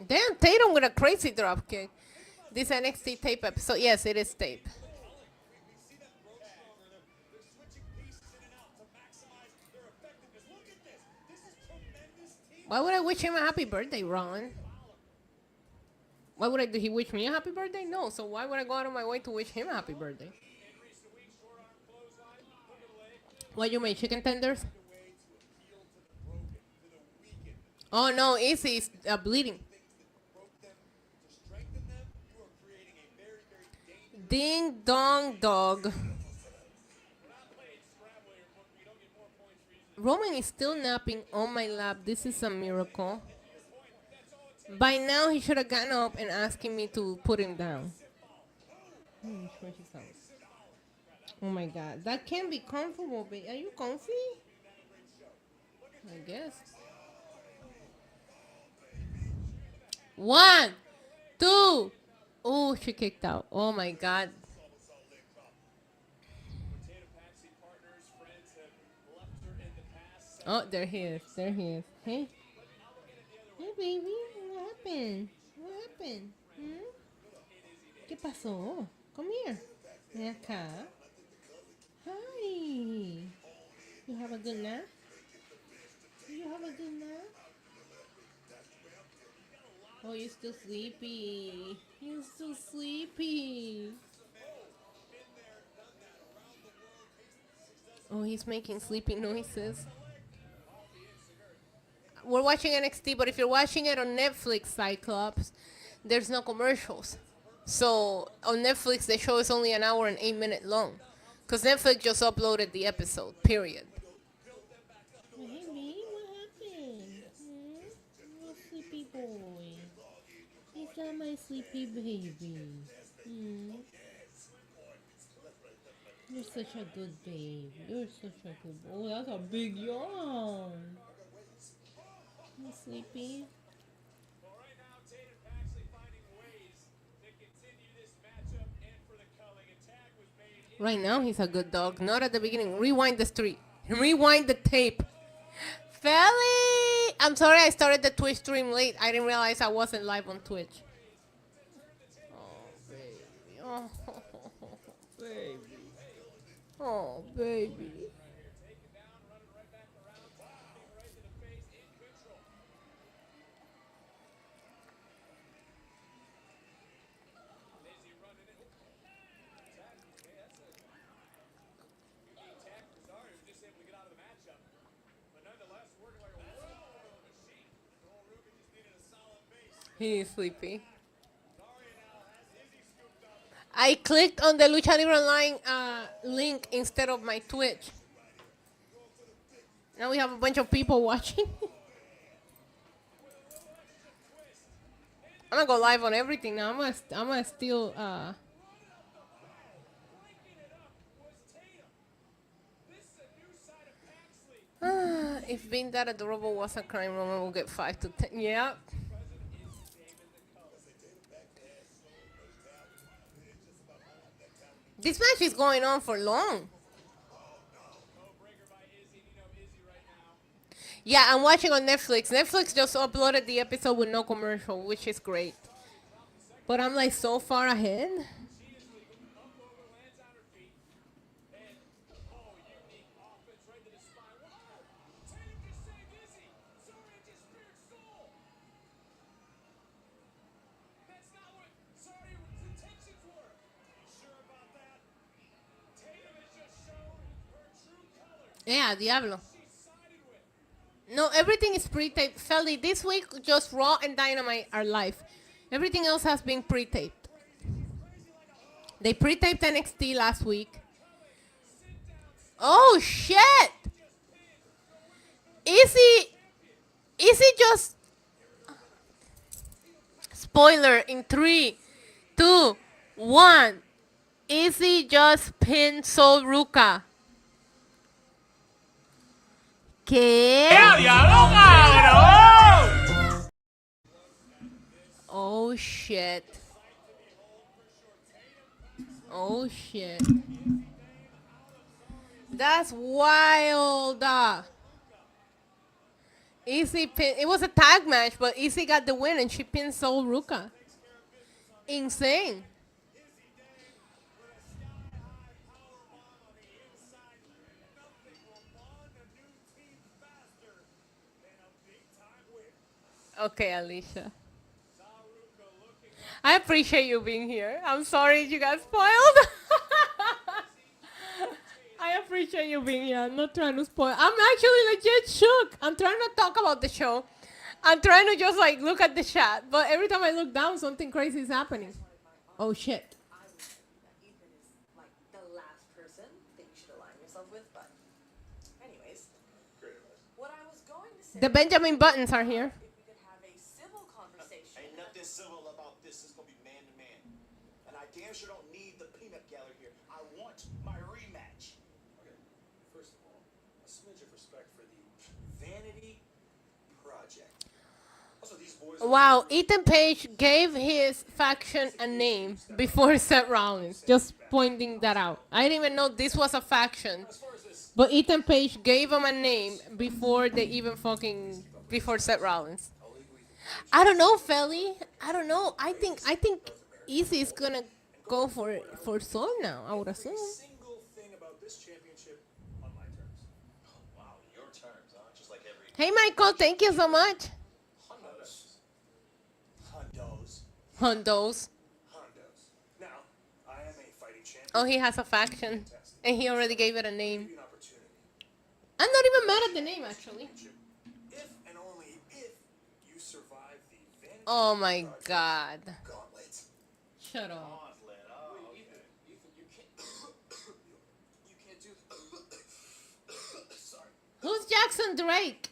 Damn, Tatum with a crazy drop kick. This NXT tape episode. Yes, it is tape. Why would I wish him a happy birthday, Ron? Why would I do? He wish me a happy birthday? No. So why would I go out of my way to wish him a happy birthday? What you made? Chicken tenders? Oh no, Izzy's bleeding. Ding dong dog. Roman is still napping on my lap. This is a miracle. By now, he should have gotten up and asking me to put him down. Oh my God. That can't be comfortable, babe. Are you comfy? I guess. 1, 2. Oh, she kicked out. Oh my God. Oh, there he is. There he is. Hey. Hey, baby. What happened? What happened? Hmm? ¿Qué pasó? Come here. Ven acá. Hi. You have a good nap? You have a good nap? Oh, you're still sleepy. You're still sleepy. Oh, he's making sleepy noises. We're watching NXT, but if you're watching it on Netflix, Cyclops, there's no commercials. So on Netflix, the show is only 1 hour and 8 minutes long. Because Netflix just uploaded the episode, period. Hey, baby, what happened? Oh, sleepy boy. Is that my sleepy baby? You're such a good baby. You're such a good boy. Oh, that's a big yawn. You sleepy? Right now, he's a good dog. Not at the beginning. Rewind the street. Rewind the tape. Felly! I'm sorry I started the Twitch stream late. I didn't realize I wasn't live on Twitch. Oh, baby. Oh, baby. Oh, baby. He is sleepy. I clicked on the Lucha Libre Online link instead of my Twitch. Now we have a bunch of people watching. I'm gonna go live on everything now. I'm gonna steal. If being that adorable was a crime, Roman will get 5 to 10. Yeah. This match is going on for long. Yeah, I'm watching on Netflix. Netflix just uploaded the episode with no commercial, which is great. But I'm like so far ahead. Yeah, Diablo. No, everything is pre-taped. Felly, this week just Raw and Dynamite are live. Everything else has been pre-taped. They pre-taped NXT last week. Oh shit! Is he just spoiler in 3, 2, 1? Is he just pinned Sol Ruca? ¿Qué? Oh shit. Oh shit. That's wild. Easy pin. It was a tag match, but Easy got the win and she pinned Sol Ruca. Insane. Okay, Alicia. I appreciate you being here. I'm sorry you got spoiled. I appreciate you being here. I'm not trying to spoil. I'm actually legit shook. I'm trying to talk about the show. I'm trying to just like look at the chat. But every time I look down, something crazy is happening. Oh shit. Ethan is like the last person that you should align yourself with, but anyways. What I was going to say. The Benjamin Buttons are here. Ain't nothing civil about this. It's gonna be man to man. And I damn sure don't need the peanut gallery here. I want my rematch. Okay. First of all, a smidge of respect for the Vanity Project. Also, these boys. Wow, Ethan Page gave his faction a name before Seth Rollins. Just pointing that out. I didn't even know this was a faction. But Ethan Page gave him a name before they even before Seth Rollins. I don't know, Felly. I don't know. I think Easy is gonna go for Sol now. I would assume. Single thing about this championship on my terms. Wow, your terms, huh? Just like every. Hey, Michael. Thank you so much. Hondos. Now, I am a fighting champion. Oh, he has a faction, and he already gave it a name. I'm not even mad at the name, actually. If and only if you survive the Vanity Oh my God. Gauntlet. Shut up. Ethan, you can't do. Sorry. Who's Jackson Drake?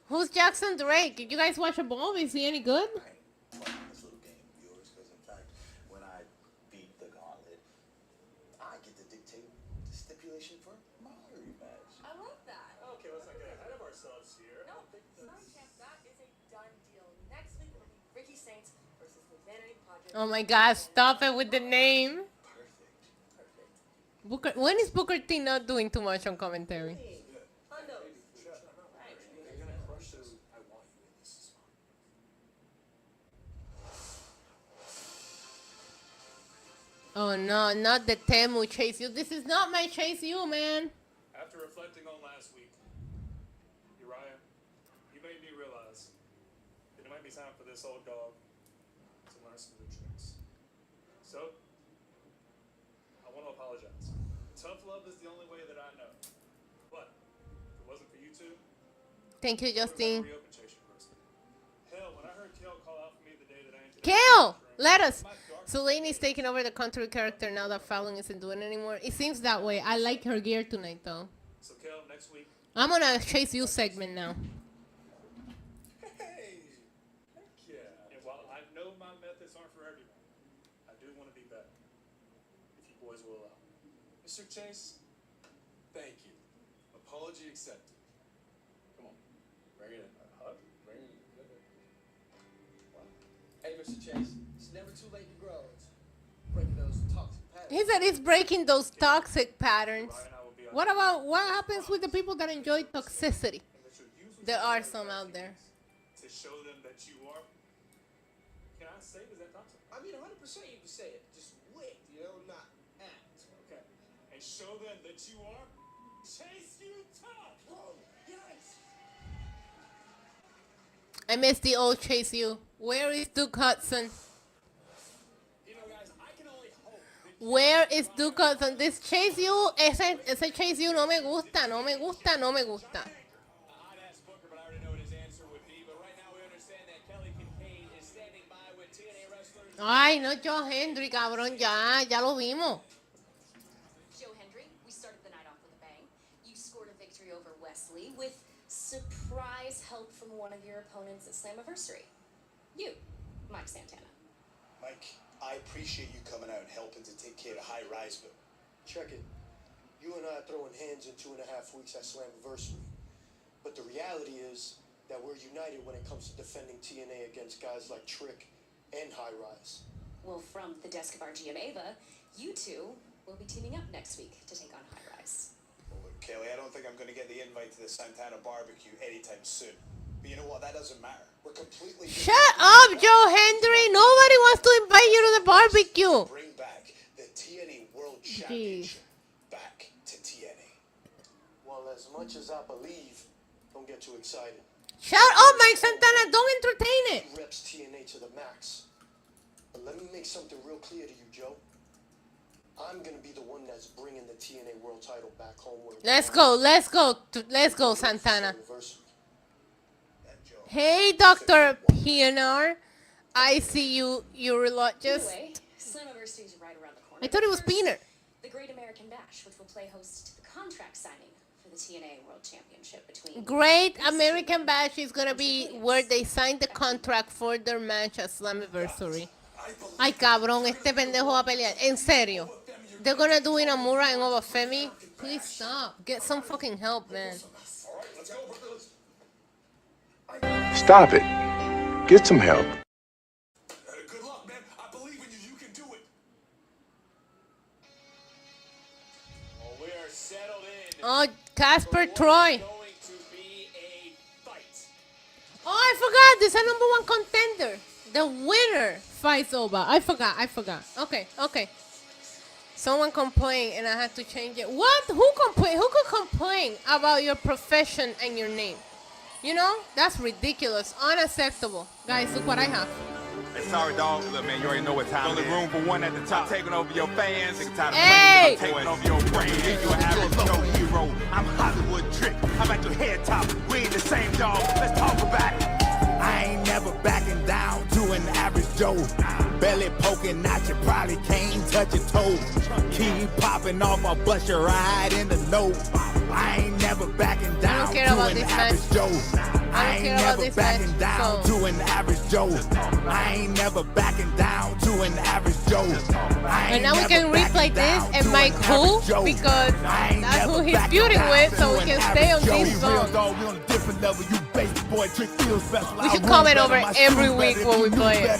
Who's Jackson Drake? Did you guys watch a ball? Is he any good? This little game of yours, because in fact, when I beat the gauntlet, I get to dictate the stipulation for my rematch. I love that. Okay, let's not get ahead of ourselves here. No, sorry, champ. That is a done deal. Next week will be Ricky Saints versus the Vanity Project. Oh my God! Stop it with the name. Perfect. When is Booker T not doing too much on commentary? Oh no, not the Temu chase you. This is not my chase you, man. After reflecting on last week, Uriah, you made me realize that it might be time for this old dog to learn some new tricks. So, I want to apologize. Tough love is the only way that I know. But, if it wasn't for you two, Thank you, Justin. Reopen Chase person. Hell, when I heard Kale call out for me the day that I entered Kale, let us. Sulaini's taking over the country character now that Fallon isn't doing it anymore. It seems that way. I like her gear tonight, though. So Kale, next week. I'm on a Chase You segment now. Hey, heck yeah. And while I know my methods aren't for everyone, I do want to be better. If you boys will allow. Mr. Chase, thank you. Apology accepted. Come on, bring it in. Hug? Bring it in. What? Hey, Mr. Chase, it's never too late to grow. It's breaking those toxic patterns. He said he's breaking those toxic patterns. What happens with the people that enjoy toxicity? There are some out there. To show them that you are. Can I say, is that toxic? I mean, 100% you can say it. Just wait, not act. Okay. And show them that you are Chase You tough. Whoa, yes. I miss the old Chase You. Where is Duke Hudson? Guys, I can only hope that Where is Duke Hudson? This Chase You, ese Chase You no me gusta, no me gusta, no me gusta. I'd ask Booker, but I already know what his answer would be. But right now we understand that Kelly Kincaid is standing by with TNA wrestlers. Ay, no, Joe Hendry, cabrón, ya lo vimos. Joe Hendry, we started the night off with a bang. You scored a victory over Wesley with surprise help from one of your opponents at Slammiversary. You, Mike Santana. Mike, I appreciate you coming out and helping to take care of High Rise, but check it. You and I are throwing hands in 2.5 weeks at Slammiversary. But the reality is that we're united when it comes to defending TNA against guys like Trick and High Rise. Well, from the desk of our GM Ava, you two will be teaming up next week to take on High Rise. Well, look, Kelly, I don't think I'm going to get the invite to the Santana barbecue anytime soon. But you know what? That doesn't matter. We're completely... Shut up, Joe Hendry. Nobody wants to invite you to the barbecue. Bring back the TNA World Championship back to TNA. Well, as much as I believe, don't get too excited. Shut up, Mike Santana. Don't entertain it. He reps TNA to the max. But let me make something real clear to you, Joe. I'm going to be the one that's bringing the TNA World title back home. Let's go, Santana. Hey, Dr. PNR. I see you. You're just... Anyway, Slammiversary is right around the corner. I thought it was First, Peanut. The Great American Bash, which will play host to the contract signing for the TNA World Championship between... Great American Bash is going to be where they sign the contract for their match at Slammiversary. Ay, cabrón, este pendejo va a pelear. En serio. They're going to do Inamura and Obafemi. Please stop. Get some fucking help, man. Stop it. Get some help. Good luck, man. I believe in you. You can do it. Well, we are settled in. Oh, Casper Troy. Going to be a fight. Oh, I forgot. This is a #1 contender. The winner fights over. I forgot. Okay. Someone complained and I had to change it. What? Who complained? Who could complain about your profession and your name? You know, that's ridiculous. Unacceptable. Guys, look what I have. Hey, sorry, dog. Look, man, you already know what time it is. Only room for one at the top. I'm taking over your fans. Hey! I'm taking over your brain. You an average Joe hero. I'm Hollywood Trick. I'm at your head top. We ain't the same, dog. Let's talk about it. I ain't never backing down to an average Joe. Belly poking out, you probably can't touch your toe. Keep popping off, I'll bust your ride in the nose. I ain't never backing down to an average Joe. I ain't never backing down to an average Joe. I ain't never backing down to an average Joe. And now we can replay this and Mike Who, because that's who he's feuding with, so we can stay on these songs. We should comment over every week when we play it.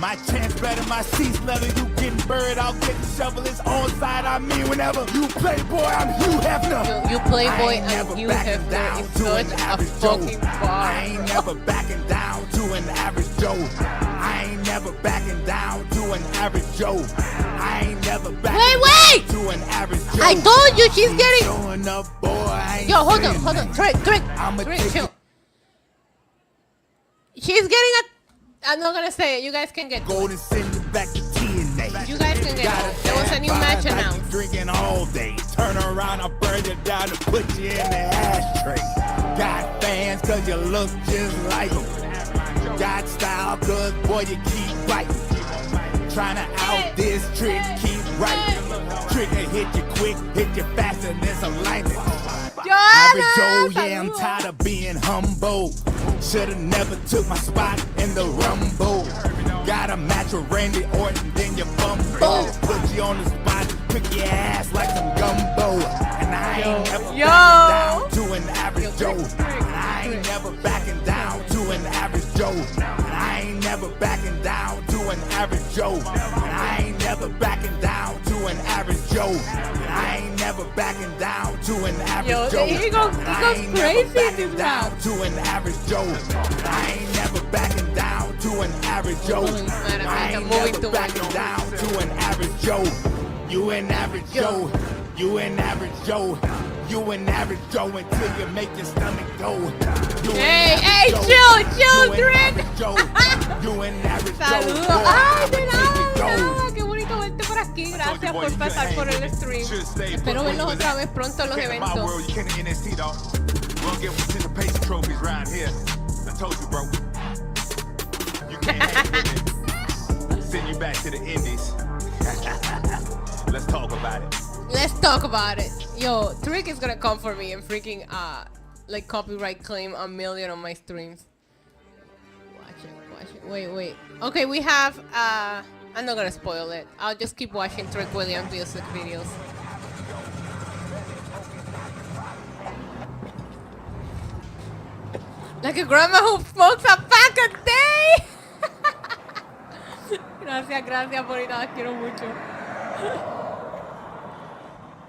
My chance better, my seats leather. You getting buried, I'll get the shovel. It's on side, I mean whenever. You play boy, I'm Hugh Hefner. You play boy, I'm Hugh Hefner. It's such a fucking bar. I ain't never backing down to an average Joe. I ain't never backing down to an average Joe. I ain't never backing down to an average Joe. I told you she's getting... Yo, hold on. Drake, chill. She's getting a... I'm not gonna say it. You guys can get Golden send you back to TNA. You guys can get it. There was a new match announced. Drinking all day. Turn around, I'll burn you down and put you in the ashtray. Got fans friends cause you look just like him. Got style cause boy you keep biting. Tryna out this trick, keep right. Trigger hit you quick, hit you faster than some lightning. Average Joe, yeah, I'm tired of being humble. Shoulda never took my spot in the rumble. Got a match with Randy Orton, then you fumble. Put you on the spot, cook your ass like some gumbo. And I ain't never backing down to an average Joe. And I ain't never backing down to an average Joe. And I ain't never backing down to an average Joe. And I ain't never backing down to an average Joe. And I ain't never backing down to an average Joe. He goes crazy in this down to an average Joe. And I ain't never backing down to an average Joe. I ain't never backing down to an average Joe. You an average Joe. You an average Joe. You an average Joe until you make your stomach go. Hey, chill, Drake. You an average Joe. Saludos. Ay, de nada. Qué bonito verte por aquí. Gracias por pasar por el stream. Espero verlos otra vez pronto en los eventos. You can't NXT, dog. We'll get some pace trophies around here. I told you, bro. You can't hang with it. Send you back to the Indies. Let's talk about it. Let's talk about it. Yo, Trick is gonna come for me and freaking like copyright claim 1 million on my streams. Watch it. Wait. Okay, we have I'm not gonna spoil it. I'll just keep watching Trick Williams music videos. Like a grandma who smokes a pack a day. Gracias, bonita, las quiero mucho.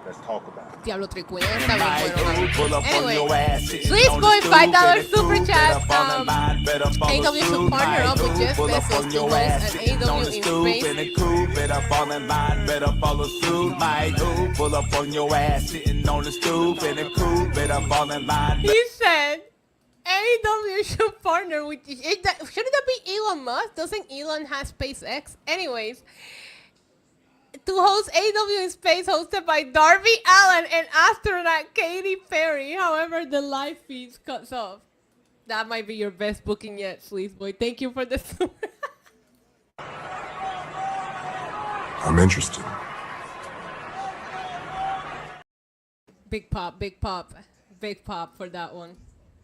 Let's talk about it. Diablo Trick Williams está bien bueno. Anyway, please boy, $5 super chat. AW should partner up with Jeff Bezos to host an AW in space. Better fall in line, better follow suit. My pull up on your ass, sitting on the stoop in the coupe. Better fall in line. He said AW should partner with. Shouldn't that be Elon Musk? Doesn't Elon have SpaceX? Anyways, to host AW in space, hosted by Darby Allin and astronaut Katy Perry. However, the live feed cuts off. That might be your best booking yet, Sleaze Boy. Thank you for the super. I'm interested. Big pop for that one.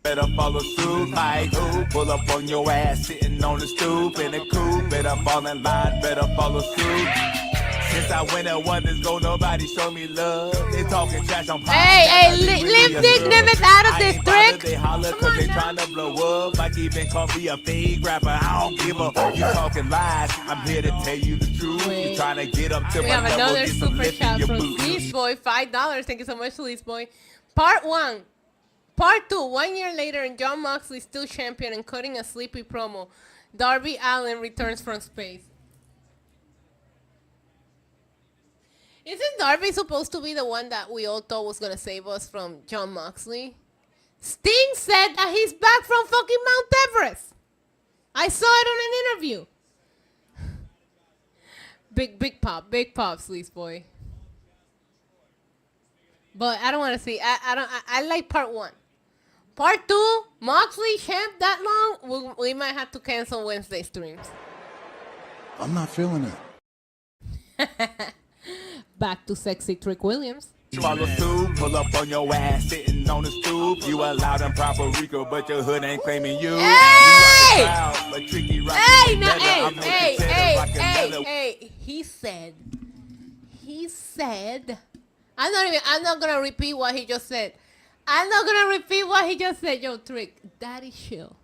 Better follow suit, my pull up on your ass, sitting on the stoop in the coupe. Better fall in line, better follow suit. Since I went at one, there's go nobody show me love. They talking trash on Hey, Limp Dick Nimitz out of this trick. They holler cause they trying to blow up. Like even call me a fake rapper, I don't give a. You talking lies, I'm here to tell you the truth. You trying to get up to we my have level, another get some super lip in chat your from boot. Sleaze Boy, $5. Thank you so much, Sleaze Boy. Part 1. Part 2, 1 year later, and Jon Moxley still champion and cutting a sleepy promo. Darby Allin returns from space. Isn't Darby supposed to be the one that we all thought was going to save us from Jon Moxley? Sting said that he's back from fucking Mount Everest. I saw it on an interview. Big pop, Sleaze Boy. But I don't want to see. I like part 1. Part 2, Moxley champ that long. We might have to cancel Wednesday streams. I'm not feeling it. Back to sexy Trick Williams. Follow suit, pull up on your ass, sitting on the stoop. You allowed in Proper Rico, but your hood ain't claiming you. Hey! Hey! He said. I'm not gonna repeat what he just said. Yo, Trick, Daddy chill.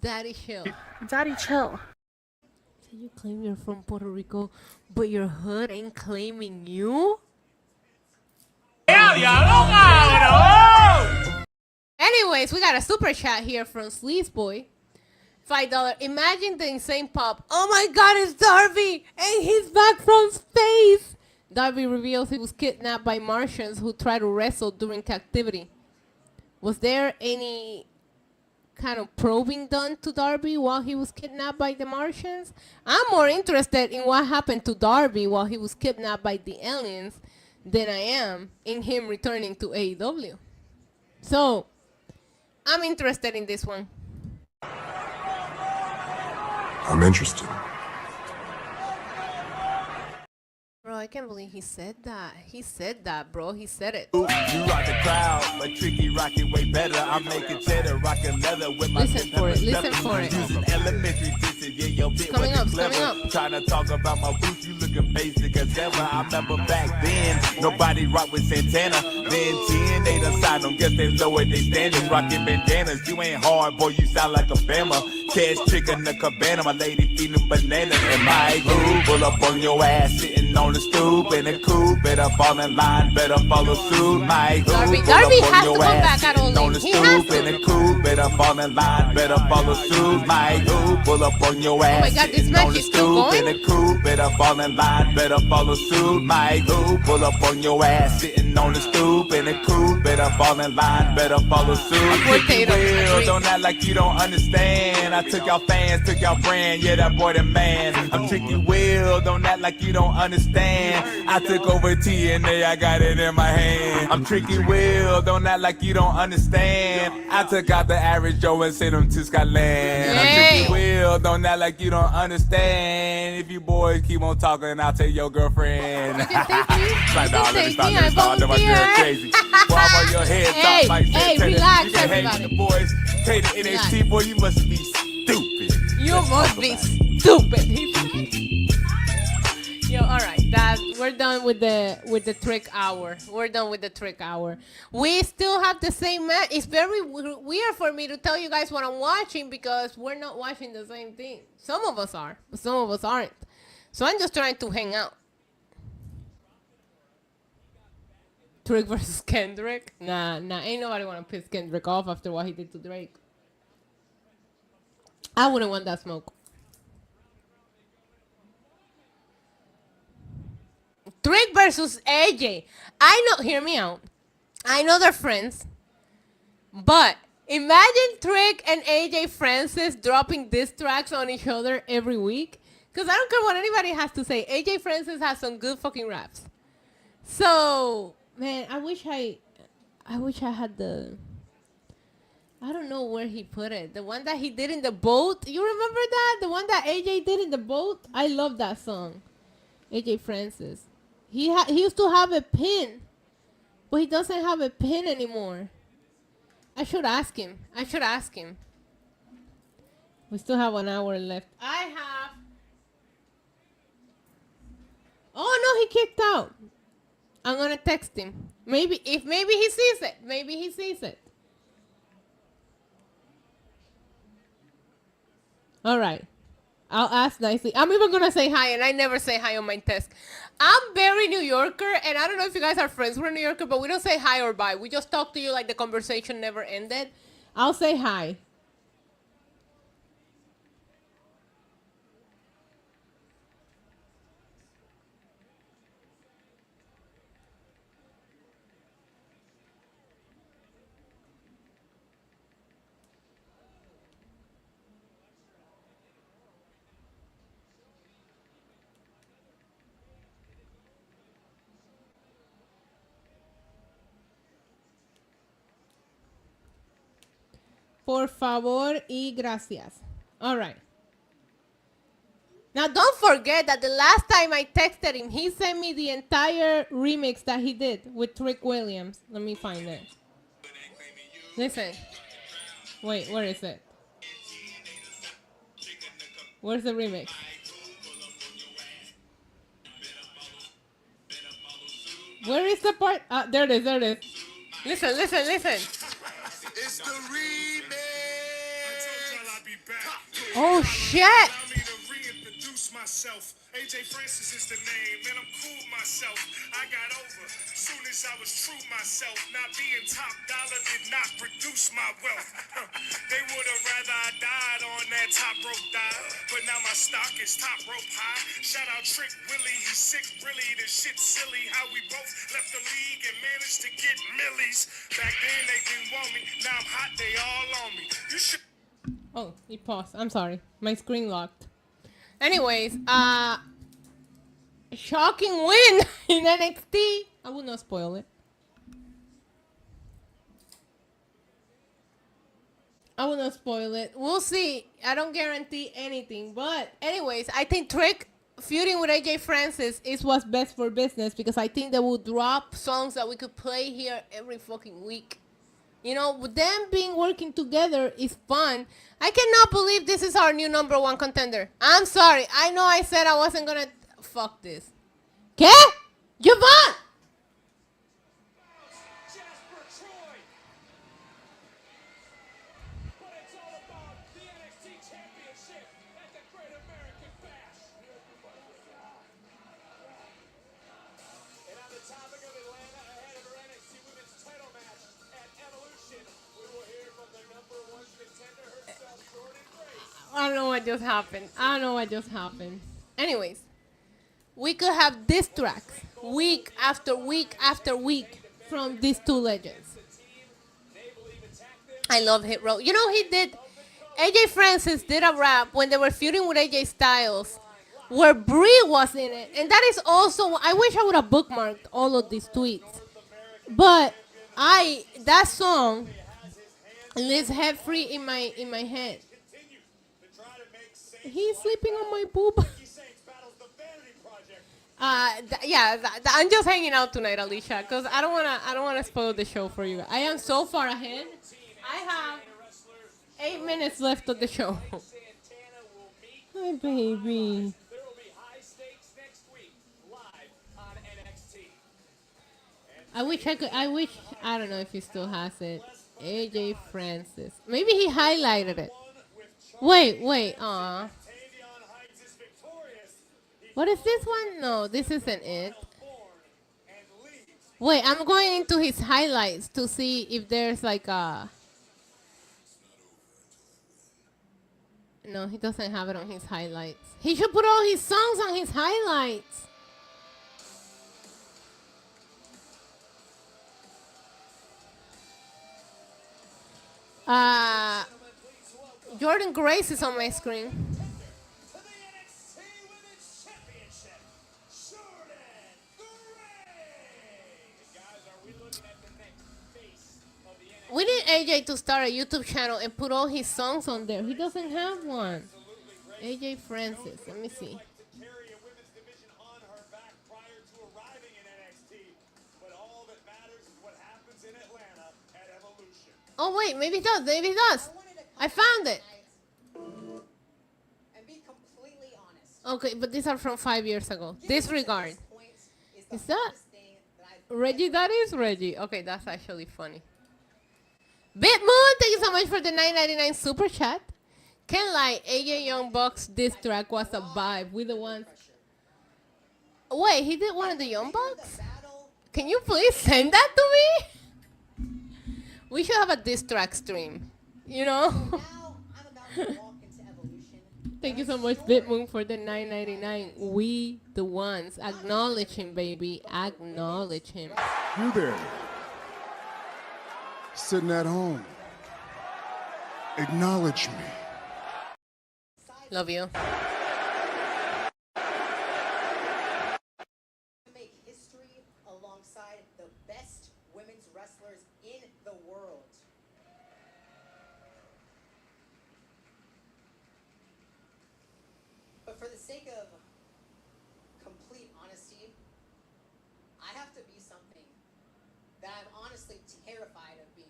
Daddy chill. So you claim you're from Puerto Rico, but your hood ain't claiming you? Anyways, we got a super chat here from Sleaze Boy. $5. Imagine the insane pop. Oh my god, it's Darby! And he's back from space! Darby reveals he was kidnapped by Martians who tried to wrestle during captivity. Was there any kind of probing done to Darby while he was kidnapped by the Martians? I'm more interested in what happened to Darby while he was kidnapped by the aliens than I am in him returning to AEW. So, I'm interested in this one. I'm interested. Bro, I can't believe he said that. He said that, bro. He said it. You rock the crowd, but Tricky rock it way better. I'm making cheddar, rocking leather with my Listen for it, listen for it. Using elementary distance, yeah, your bit Coming wasn't up, clever. coming up. Trying to talk about my boots, you looking basic as ever. I remember back then, nobody rock with Santana. Then 10, they done signed them, guess they lowered their standards. Rocking bandanas, you ain't hard, boy, you sound like a Bama. Cash chick in the cabana, my lady feeding bananas. And my groove, pull up on your ass, sitting on the stoop in a coupe. Better fall in line, better follow suit. My groove, pull Darby up has on to your come ass, back at all sitting on the late. He has stoop to. in a coupe. Better fall in line, better follow suit. My groove, pull up on your ass, Oh my God, this sitting match on the is still stoop in going? a coupe. Better fall in line, better follow suit. My groove, pull up on your ass, sitting on the stoop in a coupe. Better fall in line, better follow suit. Tricky Will, don't act like you don't understand. I took y'all fans, took y'all brand, yeah, that boy the man. I'm Tricky Will, don't act like you don't understand. I took over TNA, I got it in my hand. I'm Tricky Will, don't act like you don't understand. I took out the average Joe and sent him to Scotland. I'm Tricky Will, don't act like you don't understand. If you boys keep on talking, I'll tell your girlfriend. Like, nah, let me stop, let me stop. That my girl crazy. Boy, I'm on your head, top like hey, Santana. relax, You can hate everybody. the boys, hate the NXT, boy, you must be stupid. You must be stupid. Yo, all right, we're done with the trick hour. We're done with the trick hour. We still have the same match. It's very weird for me to tell you guys what I'm watching because we're not watching the same thing. Some of us are, but some of us aren't. So I'm just trying to hang out. Trick versus Kendrick? Nah, ain't nobody want to piss Kendrick off after what he did to Drake. I wouldn't want that smoke. Trick versus AJ. Hear me out. I know they're friends, but imagine Trick and AJ Francis dropping diss tracks on each other every week. Because I don't care what anybody has to say. AJ Francis has some good fucking raps. So, man, I wish I had the... I don't know where he put it. The one that he did in the boat. You remember that? The one that AJ did in the boat? I love that song. AJ Francis. He used to have a pin, but he doesn't have a pin anymore. I should ask him. We still have 1 hour left. Oh no, he kicked out. I'm gonna text him. Maybe he sees it. All right. I'll ask nicely. I'm even going to say hi, and I never say hi on my test. I'm very New Yorker, and I don't know if you guys are friends with a New Yorker, but we don't say hi or bye. We just talk to you like the conversation never ended. I'll say hi. Por favor y gracias. All right. Now, don't forget that the last time I texted him, he sent me the entire remix that he did with Trick Williams. Let me find it. Listen. Wait, where is it? Where's the remix? Where is the part? There it is, there it is. Listen. It's the remix. Oh, shit. Allow me to reintroduce myself. AJ Francis is the name, and I'm cool myself. I got over soon as I was true myself. Not being top dollar did not produce my wealth. They would have rather I died on that top rope dive. But now my stock is top rope high. Shout out Trick Willie, he's sick, really. The shit silly how we both left the league and managed to get millies. Back then they didn't want me, now I'm hot, they all on me. You should. Oh, he paused. I'm sorry. My screen locked. Anyways, shocking win in NXT. I will not spoil it. I will not spoil it. We'll see. I don't guarantee anything. But anyways, I think Trick feuding with AJ Francis is what's best for business because I think they will drop songs that we could play here every fucking week. You know, with them being working together is fun. I cannot believe this is our new #1 contender. I'm sorry. I know I said I wasn't gonna... Fuck this. ¿Qué? Xavant! I don't know what just happened. I don't know what just happened. Anyways, we could have diss tracks week after week after week from these two legends. I love Hit Row. You know, he did... AJ Francis did a rap when they were feuding with AJ Styles where Brie was in it. And that is also... I wish I would have bookmarked all of these tweets. But that song lives head free in my head. He's sleeping on my boob. I'm just hanging out tonight, Alicia, because I don't wanna spoil the show for you. I am so far ahead. I have 8 minutes left of the show. Hi, baby. I don't know if he still has it. AJ Francis. Maybe he highlighted it. Wait, aw. What is this one? No, this isn't it. Wait, I'm going into his highlights to see if there's like a... No, he doesn't have it on his highlights. He should put all his songs on his highlights. Jordan Grace is on my screen. We need AJ to start a YouTube channel and put all his songs on there. He doesn't have one. AJ Francis. Let me see. Oh wait, maybe it does. Maybe it does. I found it. Okay, but these are from 5 years ago. Disregard. Is that Reggie? That is Reggie. Okay, that's actually funny. Bitmoon, thank you so much for the $9.99 super chat. Can't lie, AJ Young Bucks diss track was a vibe. We the ones. Wait, he did one of the Young Bucks? Can you please send that to me? We should have a diss track stream, you know? Thank you so much, Bitmoon, for the $9.99. We the ones. Acknowledge him, baby. Acknowledge him. You there, sitting at home. Acknowledge me. Love you. Make history alongside the best women's wrestlers in the world. But for the sake of complete honesty, I have to be something that I'm honestly terrified of being.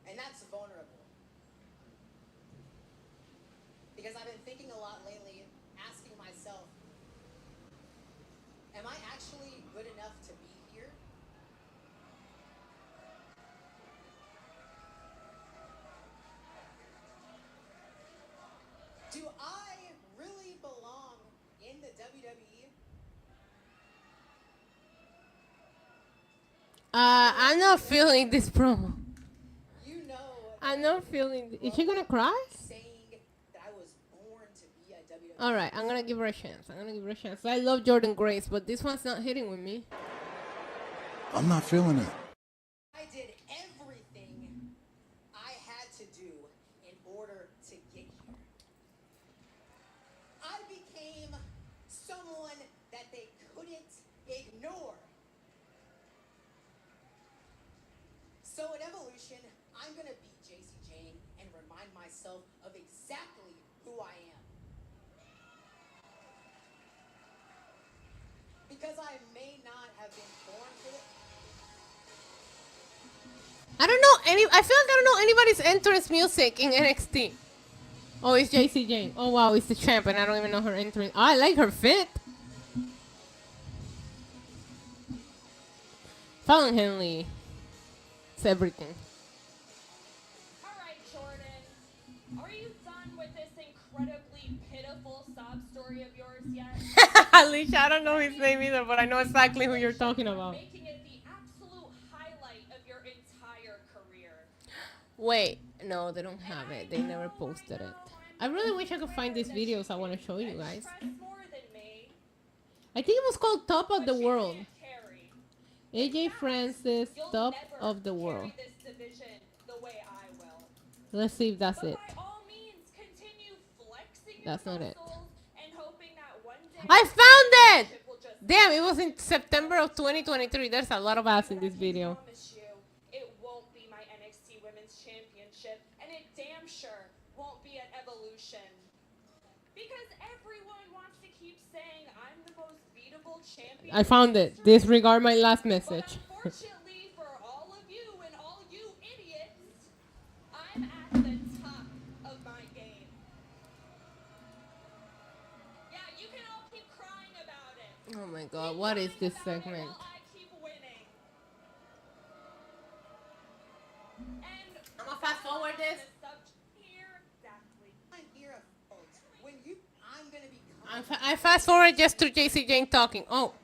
And that's vulnerable. Because I've been thinking a lot lately, asking myself, am I actually good enough to be here? Do I really belong in the WWE? I'm not feeling this promo. I'm not feeling... Is she gonna cry? All right, I'm gonna give her a chance. I love Jordan Grace, but this one's not hitting with me. I'm not feeling it. I did everything I had to do in order to get here. I became someone that they couldn't ignore. So in Evolution, I'm gonna be myself of exactly who I am. Because I may not have been born for it. I don't know I feel like I don't know anybody's entrance music in NXT. Oh, it's JC Jane. Oh wow, it's the champ and I don't even know her entrance. Oh, I like her fit. Fallon Henley. It's everything. Alright, Jordan. Are you done with this incredibly pitiful sob story of yours yet? Alicia, I don't know his name either, but I know exactly who you're talking about. Making it the absolute highlight of your entire career. Wait, no, they don't have it. They never posted it. I really wish I could find these videos I want to show you guys. I think it was called Top of the World. AJ Francis, Top of the World. Let's see if that's it. That's not it. I found it! Damn, it was in September of 2023. There's a lot of ass in this video. It won't be my NXT Women's Championship, and it damn sure won't be an Evolution. Because everyone wants to keep saying I'm the most beatable champion. I found it. Disregard my last message. Unfortunately for all of you and all you idiots, I'm at the top of my game. Yeah, you can all keep crying about it. Oh my god, what is this segment? I'm gonna fast forward this. I fast forward just to JC Jane talking. Oh.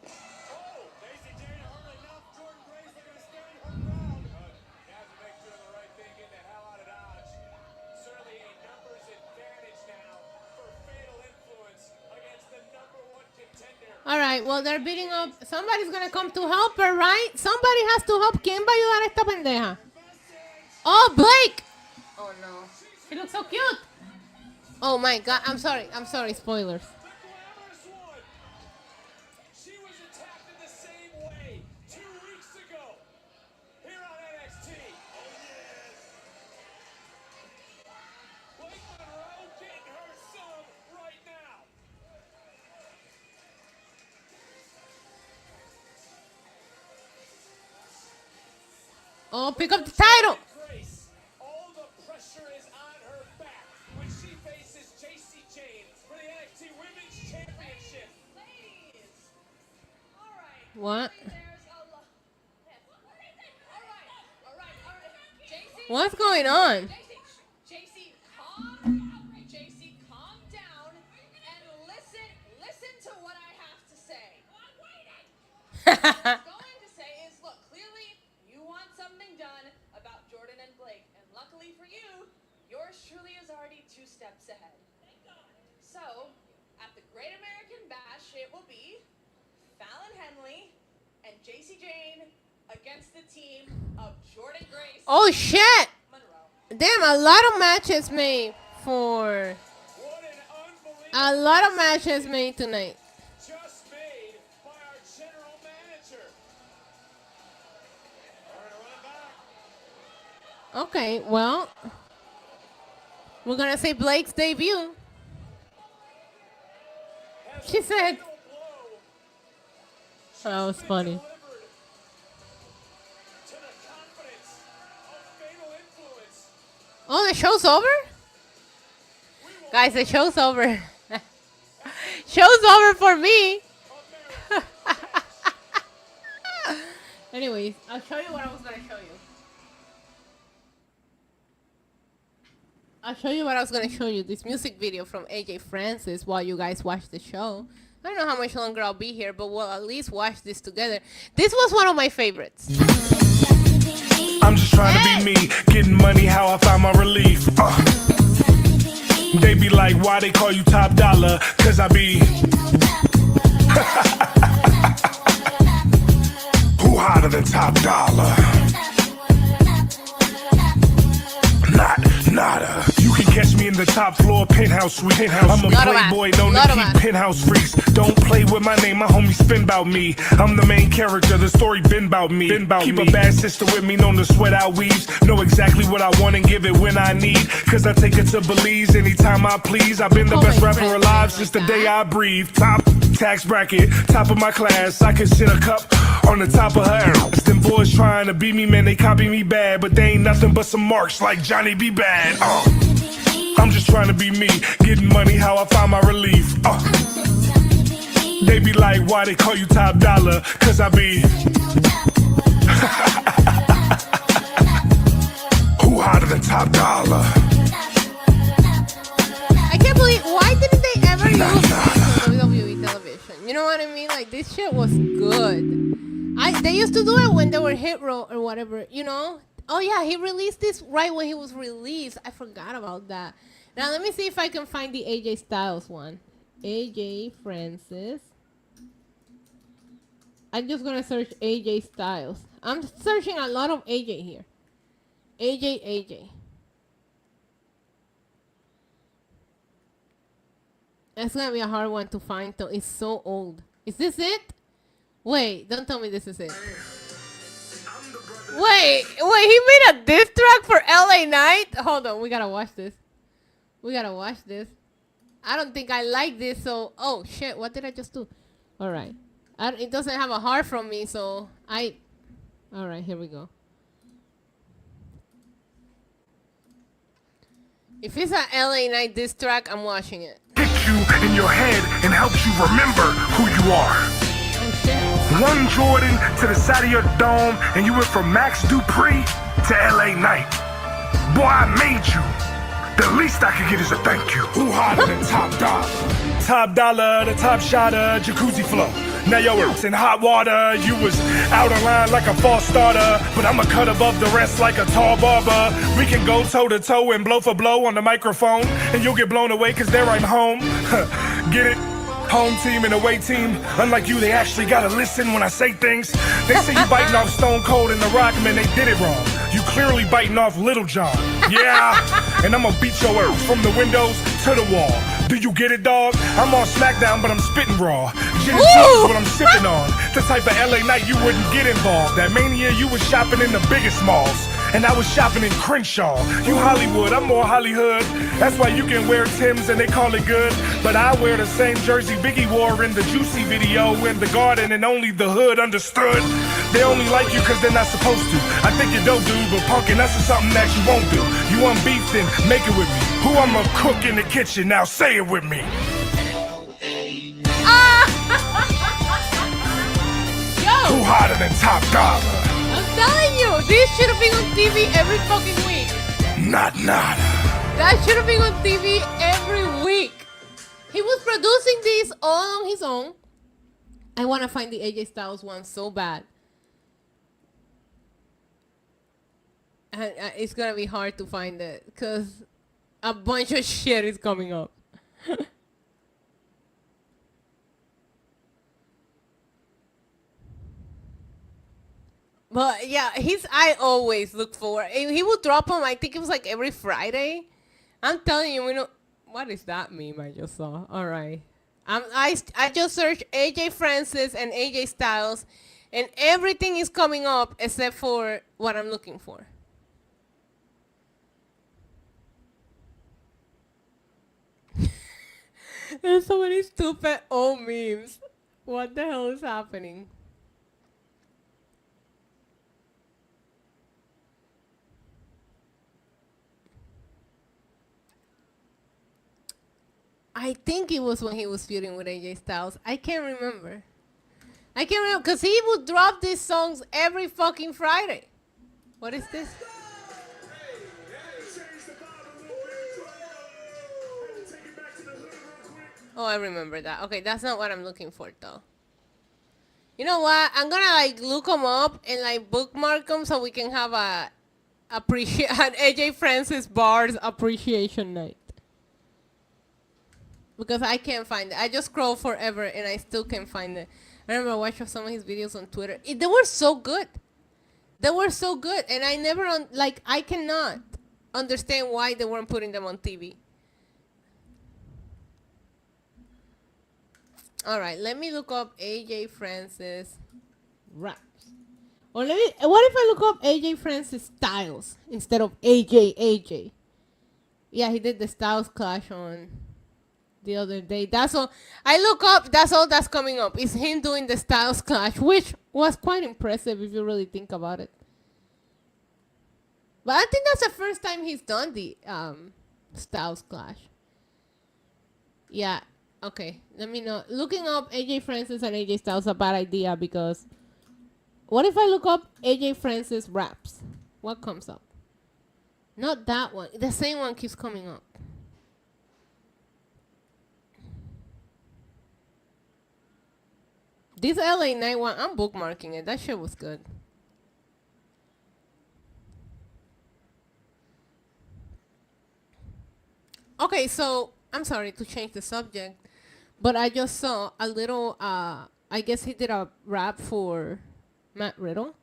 All right, well, they're beating up. Somebody's gonna come to help her, right? Somebody has to help. ¿Quién va a ayudar a esta pendeja? Oh, Blake! Oh, no. She looks so cute. Oh, my God. I'm sorry. Spoilers. She was attacked in the same way 2 weeks ago here on NXT. Oh, yes. Blake Monroe getting her some right now. Oh, pick up the title. All the pressure is on her back when she faces JC Jane for the NXT Women's Championship. What? What's going on? JC, calm down and listen to what I have to say. What I'm going to say is, look, clearly you want something done about Jordan and Blake, and luckily for you, yours truly is already 2 steps ahead. So, at the Great American Bash, it will be Fallon Henley and JC Jane against the team of Jordan Grace. Oh, shit. Damn, a lot of matches made for... A lot of matches made tonight. Just made by our general manager. Okay, well... We're gonna say Blake's debut. She said... Oh, that was funny. Oh, the show's over? Guys, the show's over. Show's over for me. Anyways, I'll show you what I was going to show you. I'll show you what I was going to show you. This music video from AJ Francis while you guys watch the show. I don't know how much longer I'll be here, but we'll at least watch this together. This was one of my favorites. I'm just trying to be me, getting money how I find my relief. They be like, why they call you top dollar? Cause I be who hotter than top dollar? Nada. You can Catch me in the top floor penthouse suite. I'm a playboy known to keep penthouse freaks. Don't play with my name, my homies spin about me. I'm the main character, the story been about me. Keep a bad sister with me, known to sweat out weaves. Know exactly what I want and give it when I need. Cause I take it to Belize anytime I please. I've been the best rapper alive since the day I breathe. Top tax bracket, top of my class. I can sit a cup on the top of her ass. Them boys trying to beat me, man, they copy me bad. But they ain't nothing but some marks like Johnny B. Bad. I'm just trying to be me, getting money how I find my relief. They be like, why they call you Top Dollar? Cause I be who hotter than Top Dollar? I can't believe, why didn't they ever use this on WWE television? You know what I mean? Like, this shit was good. They used to do it when they were Hit Row or whatever, you know? Oh yeah, he released this right when he was released. I forgot about that. Now let me see if I can find the AJ Styles one. AJ Francis. I'm just gonna search AJ Styles. I'm searching a lot of AJ here. AJ. That's gonna be a hard one to find though. It's so old. Is this it? Wait, don't tell me this is it. Wait, he made a diss track for LA Knight? Hold on, we gotta watch this. I don't think I like this, so... Oh, shit, what did I just do? Alright. It doesn't have a heart from me, so Alright, here we go. If it's an LA Knight diss track, I'm watching it. Hits you in your head and helps you remember who you are. Oh, shit. One Jordan to the side of your dome, and you went from Max Dupree to LA Knight. Boy, I made you. The least I could get is a thank you. Who hotter than Top Dollar? Top Dollar, the top shotter, jacuzzi flow. Now yo, it's in hot water. You was out of line like a false starter, but I'm a cut above the rest like a tall barber. We can go toe to toe and blow for blow on the microphone, and you'll get blown away cause there I'm home. Get it? Home team and away team. Unlike you, they actually gotta listen when I say things. They say you biting off Stone Cold and The Rock, man, they did it wrong. You clearly biting off Little John. Yeah, and I'm gonna beat your earth from the windows to the wall. Do you get it, dog? I'm on SmackDown, but I'm spitting raw. Gin and juice is what I'm sipping on. The type of LA Night you wouldn't get involved. That mania, you was shopping in the biggest malls, and I was shopping in Crenshaw. You Hollywood, I'm more Hollywood. That's why you can wear Timbs and they call it good. But I wear the same jersey Biggie wore in the Juicy video in the Garden, and only the hood understood. They only like you cause they're not supposed to. I think you don't, dude, but punkin', that's just something that you won't do. You want beef, then make it with me. Who I'ma cook in the kitchen, now say it with me. Yo! Who hotter than Top Dollar? I'm telling you, this should have been on TV every fucking week. Not. That should have been on TV every week. He was producing this all on his own. I want to find the AJ Styles one so bad. And it's going to be hard to find it because a bunch of shit is coming up. But yeah, I always look for. He would drop them, I think it was like every Friday. I'm telling you, we know. What is that meme I just saw? All right. I just searched AJ Francis and AJ Styles, and everything is coming up except for what I'm looking for. There's so many stupid old memes. What the hell is happening? I think it was when he was feuding with AJ Styles. I can't remember. Because he would drop these songs every fucking Friday. What is this? Oh, I remember that. Okay, that's not what I'm looking for, though. You know what? I'm gonna like look them up and like bookmark them so we can have an AJ Francis Bars appreciation night. Because I can't find it. I just scroll forever and I still can't find it. I remember watching some of his videos on Twitter. They were so good. They were so good. And I never, I cannot understand why they weren't putting them on TV. All right, let me look up AJ Francis raps. Or what if I look up AJ Francis Styles instead of AJ? Yeah, he did the Styles Clash on the other day. That's all I look up. That's all that's coming up. Is him doing the Styles Clash, which was quite impressive if you really think about it. But I think that's the first time he's done the Styles Clash. Yeah. Okay. Let me know. Looking up AJ Francis and AJ Styles is a bad idea because what if I look up AJ Francis raps? What comes up? Not that one. The same one keeps coming up. This LA Night one, I'm bookmarking it. That shit was good. Okay, so I'm sorry to change the subject, but I just saw a little, I guess he did a rap for Matt Riddle.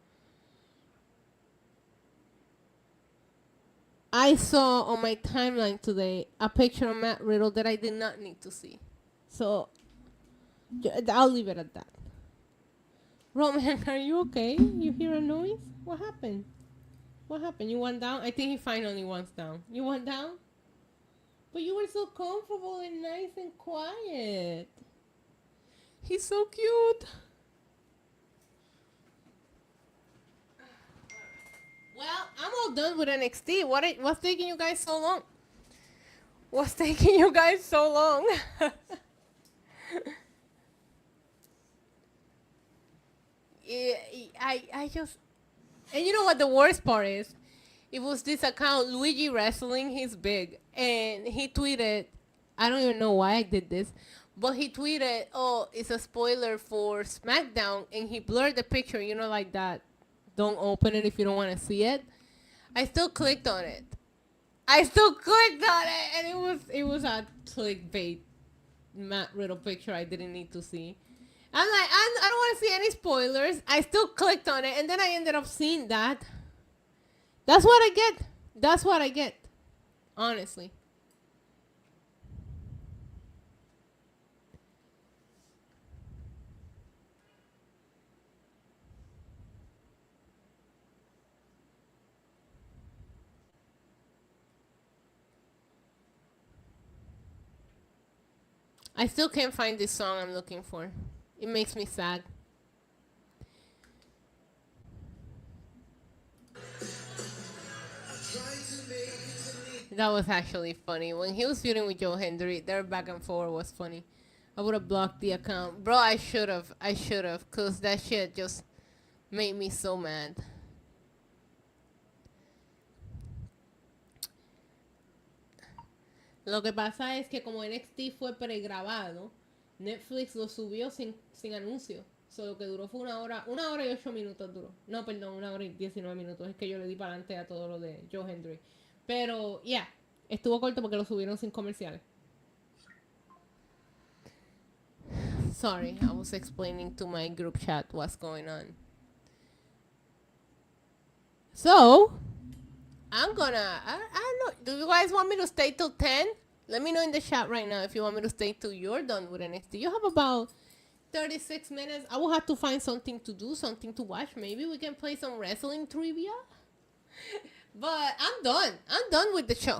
I saw on my timeline today a picture of Matt Riddle that I did not need to see. So I'll leave it at that. Roman, are you okay? You hear a noise? What happened? What happened? You went down? I think he finally went down. You went down? But you were so comfortable and nice and quiet. He's so cute. Well, I'm all done with NXT. What's taking you guys so long? What's taking you guys so long? Yeah, I just... And you know what the worst part is? It was this account, Luigi Wrestling. He's big. And he tweeted... I don't even know why I did this. But he tweeted, oh, it's a spoiler for SmackDown. And he blurred the picture, you know, like that. Don't open it if you don't want to see it. I still clicked on it. And it was a clickbait Matt Riddle picture I didn't need to see. I'm like, I don't want to see any spoilers. I still clicked on it, and then I ended up seeing that. That's what I get. Honestly. I still can't find this song I'm looking for. It makes me sad. That was actually funny. When he was feuding with Joe Hendry, their back and forth was funny. I would have blocked the account. Bro, I should have. Because that shit just made me so mad. Lo que pasa es que como NXT fue pregrabado, Netflix lo subió sin anuncio. So, lo que duró fue 1 hora y 8 minutos duró. No, perdón, 1 hora y 19 minutos. Es que yo le di para adelante a todo lo de Joe Hendry. Pero, yeah, estuvo corto porque lo subieron sin comerciales. Sorry, I was explaining to my group chat what's going on. So, I'm gonna, I don't know, do you guys want me to stay till 10? Let me know in the chat right now if you want me to stay till you're done with NXT. You have about 36 minutes. I will have to find something to do, something to watch. Maybe we can play some wrestling trivia. But I'm done with the show.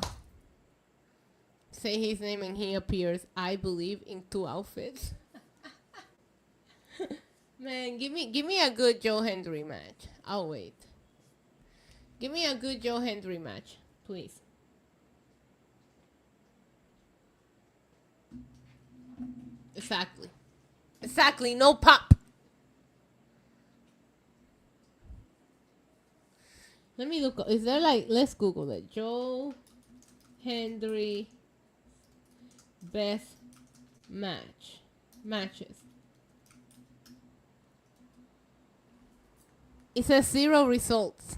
Say his name and he appears, I believe, in 2 outfits. Man, give me a good Joe Hendry match. I'll wait. Give me a good Joe Hendry match, please. Exactly, no pop. Let me look. Is there let's Google it. Joe Hendry best matches. It says 0 results.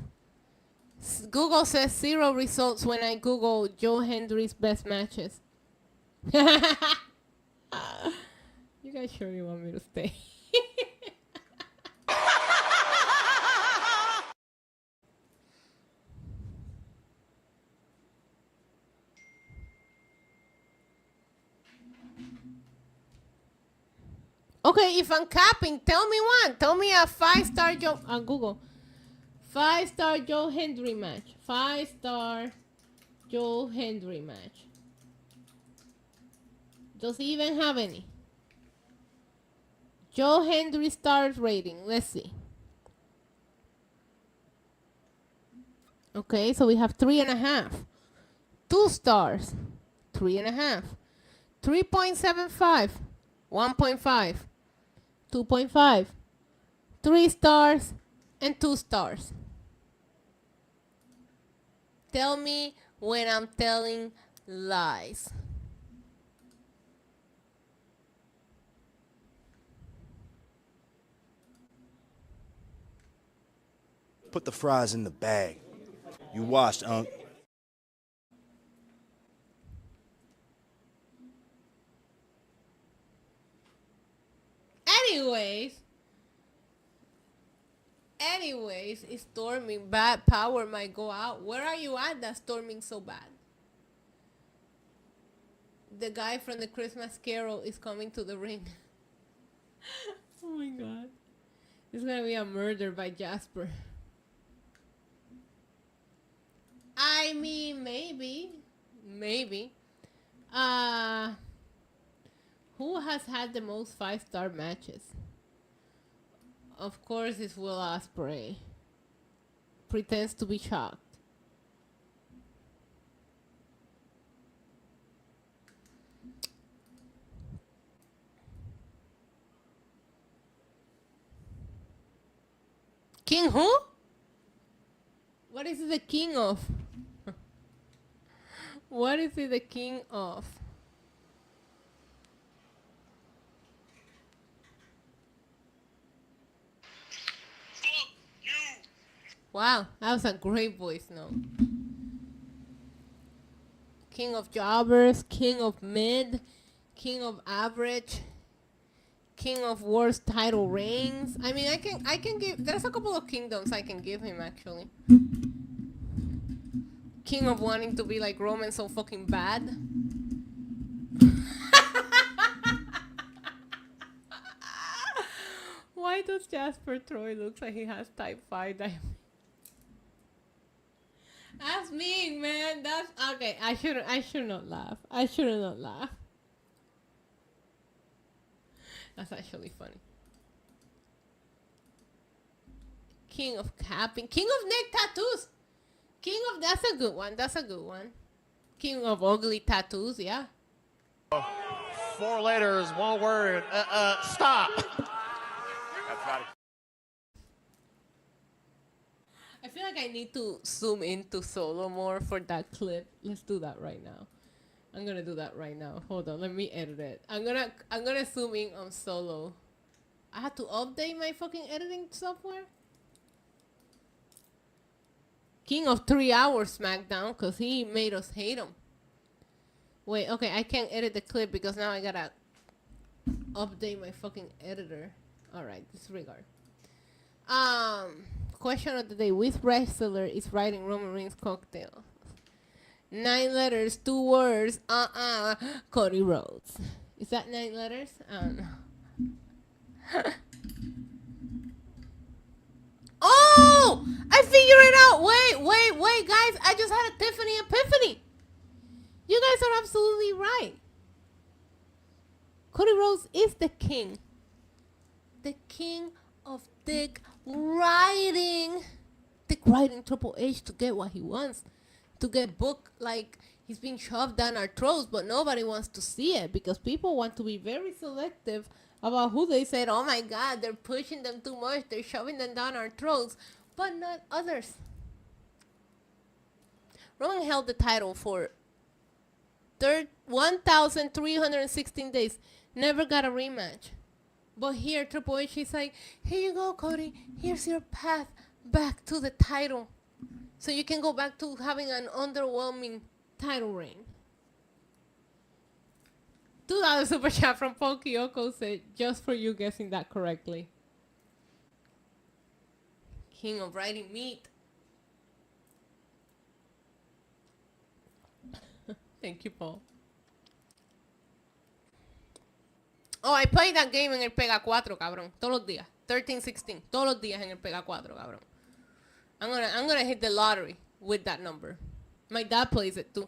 Google says 0 results when I Google Joe Hendry's best matches. You guys sure you want me to stay? Okay, if I'm capping, tell me one. Tell me a 5-star Joe on Google. 5-star Joe Hendry match. 5-star Joe Hendry match. Does he even have any? Joe Hendry stars rating. Let's see. Okay, so we have 3.5. 2 stars. 3.5. 3.75. 1.5. 2.5. 3 stars and 2 stars. Tell me when I'm telling lies. Put the fries in the bag. You washed, Unc. Anyways, it's storming. Bad power might go out. Where are you at that's storming so bad? The guy from the Christmas Carol is coming to the ring. Oh my god. It's gonna be a murder by Jasper. I mean, maybe. Who has had the most 5-star matches? Of course, it's Will Ospreay. Pretends to be shocked. King who? What is he the king of? What is he the king of? Wow, that was a great voice note. King of jobbers, king of mid, king of average, king of worst title reigns. I mean, I can give. There's a couple of kingdoms I can give him actually. King of wanting to be like Roman so fucking bad. Why does Jasper Troy look like he has type 5 diabetes? That's mean, man. That's okay. I should not laugh. I should not laugh. That's actually funny. King of capping. King of neck tattoos. King of, that's a good one. That's a good one. King of ugly tattoos, yeah. 4 letters, 1 word. Stop. I feel like I need to zoom into Solo more for that clip. Let's do that right now. I'm gonna do that right now. Hold on, let me edit it. I'm gonna zoom in on Solo. I had to update my fucking editing software. King of 3 hours SmackDown, cause he made us hate him. Wait, okay, I can't edit the clip because now I gotta update my fucking editor. Alright, disregard. Question of the day. Which wrestler is writing Roman Reigns cocktail? 9 letters, 2 words. Cody Rhodes. Is that 9 letters? I don't know. Oh! I figured it out. Wait, guys. I just had a Tiffany epiphany. You guys are absolutely right. Cody Rhodes is the king. The king of dick riding. Dick riding Triple H to get what he wants. To get booked like he's being shoved down our throats, but nobody wants to see it because people want to be very selective about who they said, oh my god, they're pushing them too much, they're shoving them down our throats, but not others. Roman held the title for 1,316 days, never got a rematch. But here, Triple H is like, here you go, Cody, here's your path back to the title. So you can go back to having an underwhelming title reign. $2 super chat from Paul Kyoko said, just for you guessing that correctly. King of writing meat. Thank you, Paul. Oh, I play that game en el Pega 4, cabrón. Todos los días. 13, 16. Todos los días en el Pega 4, cabrón. I'm gonna hit the lottery with that number. My dad plays it too.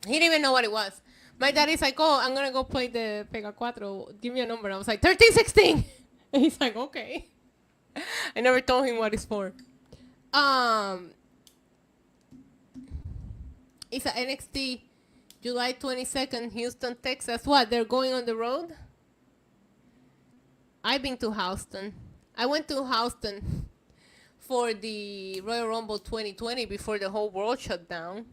He didn't even know what it was. My dad is like, oh, I'm gonna go play the Pega 4. Give me a number. I was like, 13, 16. And he's like, okay. I never told him what it's for. It's at NXT, July 22nd, Houston, Texas. What? They're going on the road? I've been to Houston. I went to Houston for the Royal Rumble 2020 before the whole world shut down.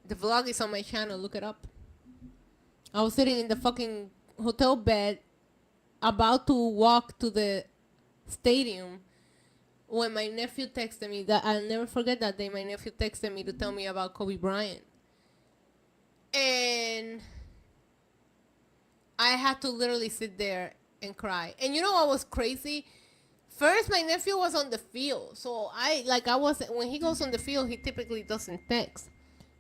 The vlog is on my channel. Look it up. I was sitting in the fucking hotel bed about to walk to the stadium when my nephew texted me. That I'll never forget that day. My nephew texted me to tell me about Kobe Bryant. And I had to literally sit there and cry. And you know what was crazy? First, my nephew was on the field. So when he goes on the field, he typically doesn't text.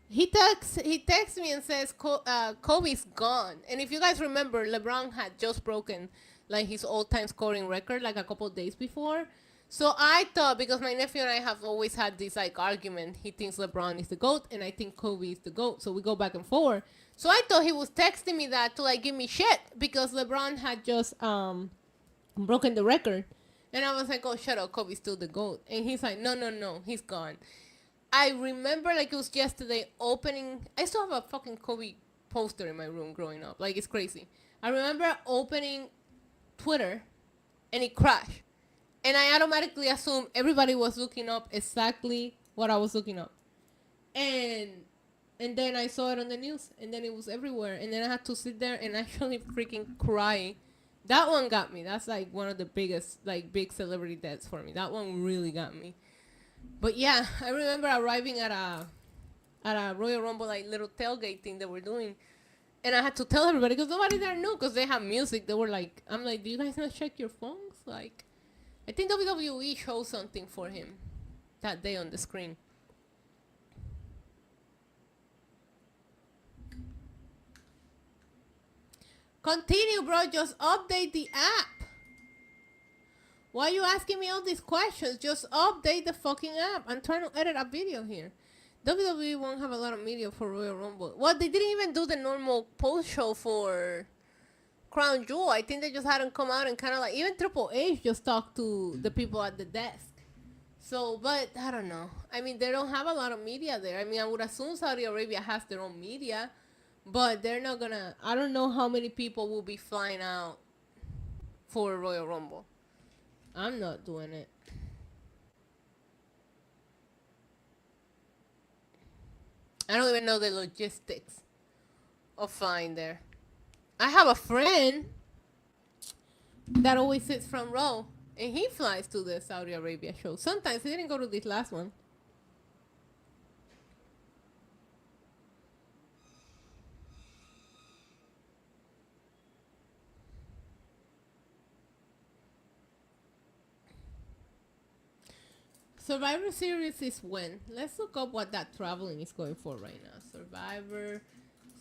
He texts me and says, Kobe's gone. And if you guys remember, LeBron had just broken like his all-time scoring record like a couple days before. So I thought, because my nephew and I have always had this like argument, he thinks LeBron is the GOAT and I think Kobe is the GOAT. So we go back and forth. So I thought he was texting me that to like give me shit because LeBron had just broken the record. And I was like, oh, shut up, Kobe's still the GOAT. And he's like, no, he's gone. I remember like it was yesterday opening. I still have a fucking Kobe poster in my room growing up. Like, it's crazy. I remember opening Twitter and it crashed. And I automatically assumed everybody was looking up exactly what I was looking up. And then I saw it on the news. And then it was everywhere. And then I had to sit there and actually freaking cry. That one got me. That's like one of the biggest, like, big celebrity deaths for me. That one really got me. But yeah, I remember arriving at a Royal Rumble, like, little tailgate thing they were doing. And I had to tell everybody because nobody there knew because they have music. They were like, I'm like, do you guys not check your phones? Like, I think WWE showed something for him that day on the screen. Continue, bro. Just update the app. Why are you asking me all these questions? Just update the fucking app. I'm trying to edit a video here. WWE won't have a lot of media for Royal Rumble. Well, they didn't even do the normal post-show for Crown Jewel. I think they just had them come out and kind of like, even Triple H just talked to the people at the desk. So, but I don't know. I mean, they don't have a lot of media there. I mean, I would assume Saudi Arabia has their own media, but they're not gonna, I don't know how many people will be flying out for Royal Rumble. I'm not doing it. I don't even know the logistics of flying there. I have a friend that always sits front row, and he flies to the Saudi Arabia show. Sometimes he didn't go to this last one. Survivor Series is when? Let's look up what that traveling is going for right now. Survivor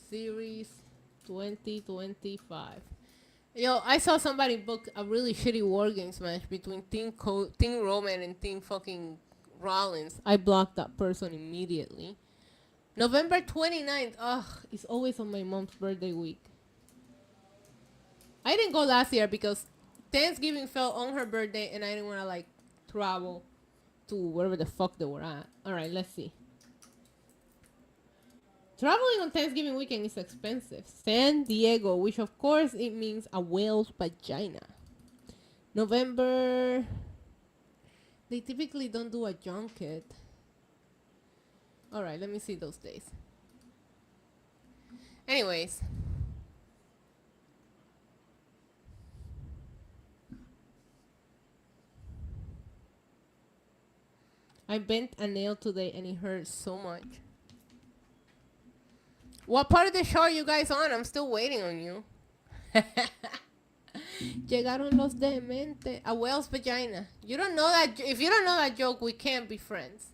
Series 2025. Yo, I saw somebody book a really shitty War Games match between Team Roman and Team fucking Rollins. I blocked that person immediately. November 29th. Ugh, it's always on my mom's birthday week. I didn't go last year because Thanksgiving fell on her birthday and I didn't want to like travel to wherever the fuck they were at. Alright, let's see. Traveling on Thanksgiving weekend is expensive. San Diego, which of course it means a whale's vagina. November. They typically don't do a junket. Alright, let me see those days. Anyways. I bent a nail today and it hurts so much. What part of the show are you guys on? I'm still waiting on you. Llegaron los dementes. A whale's vagina. You don't know that. If you don't know that joke, we can't be friends.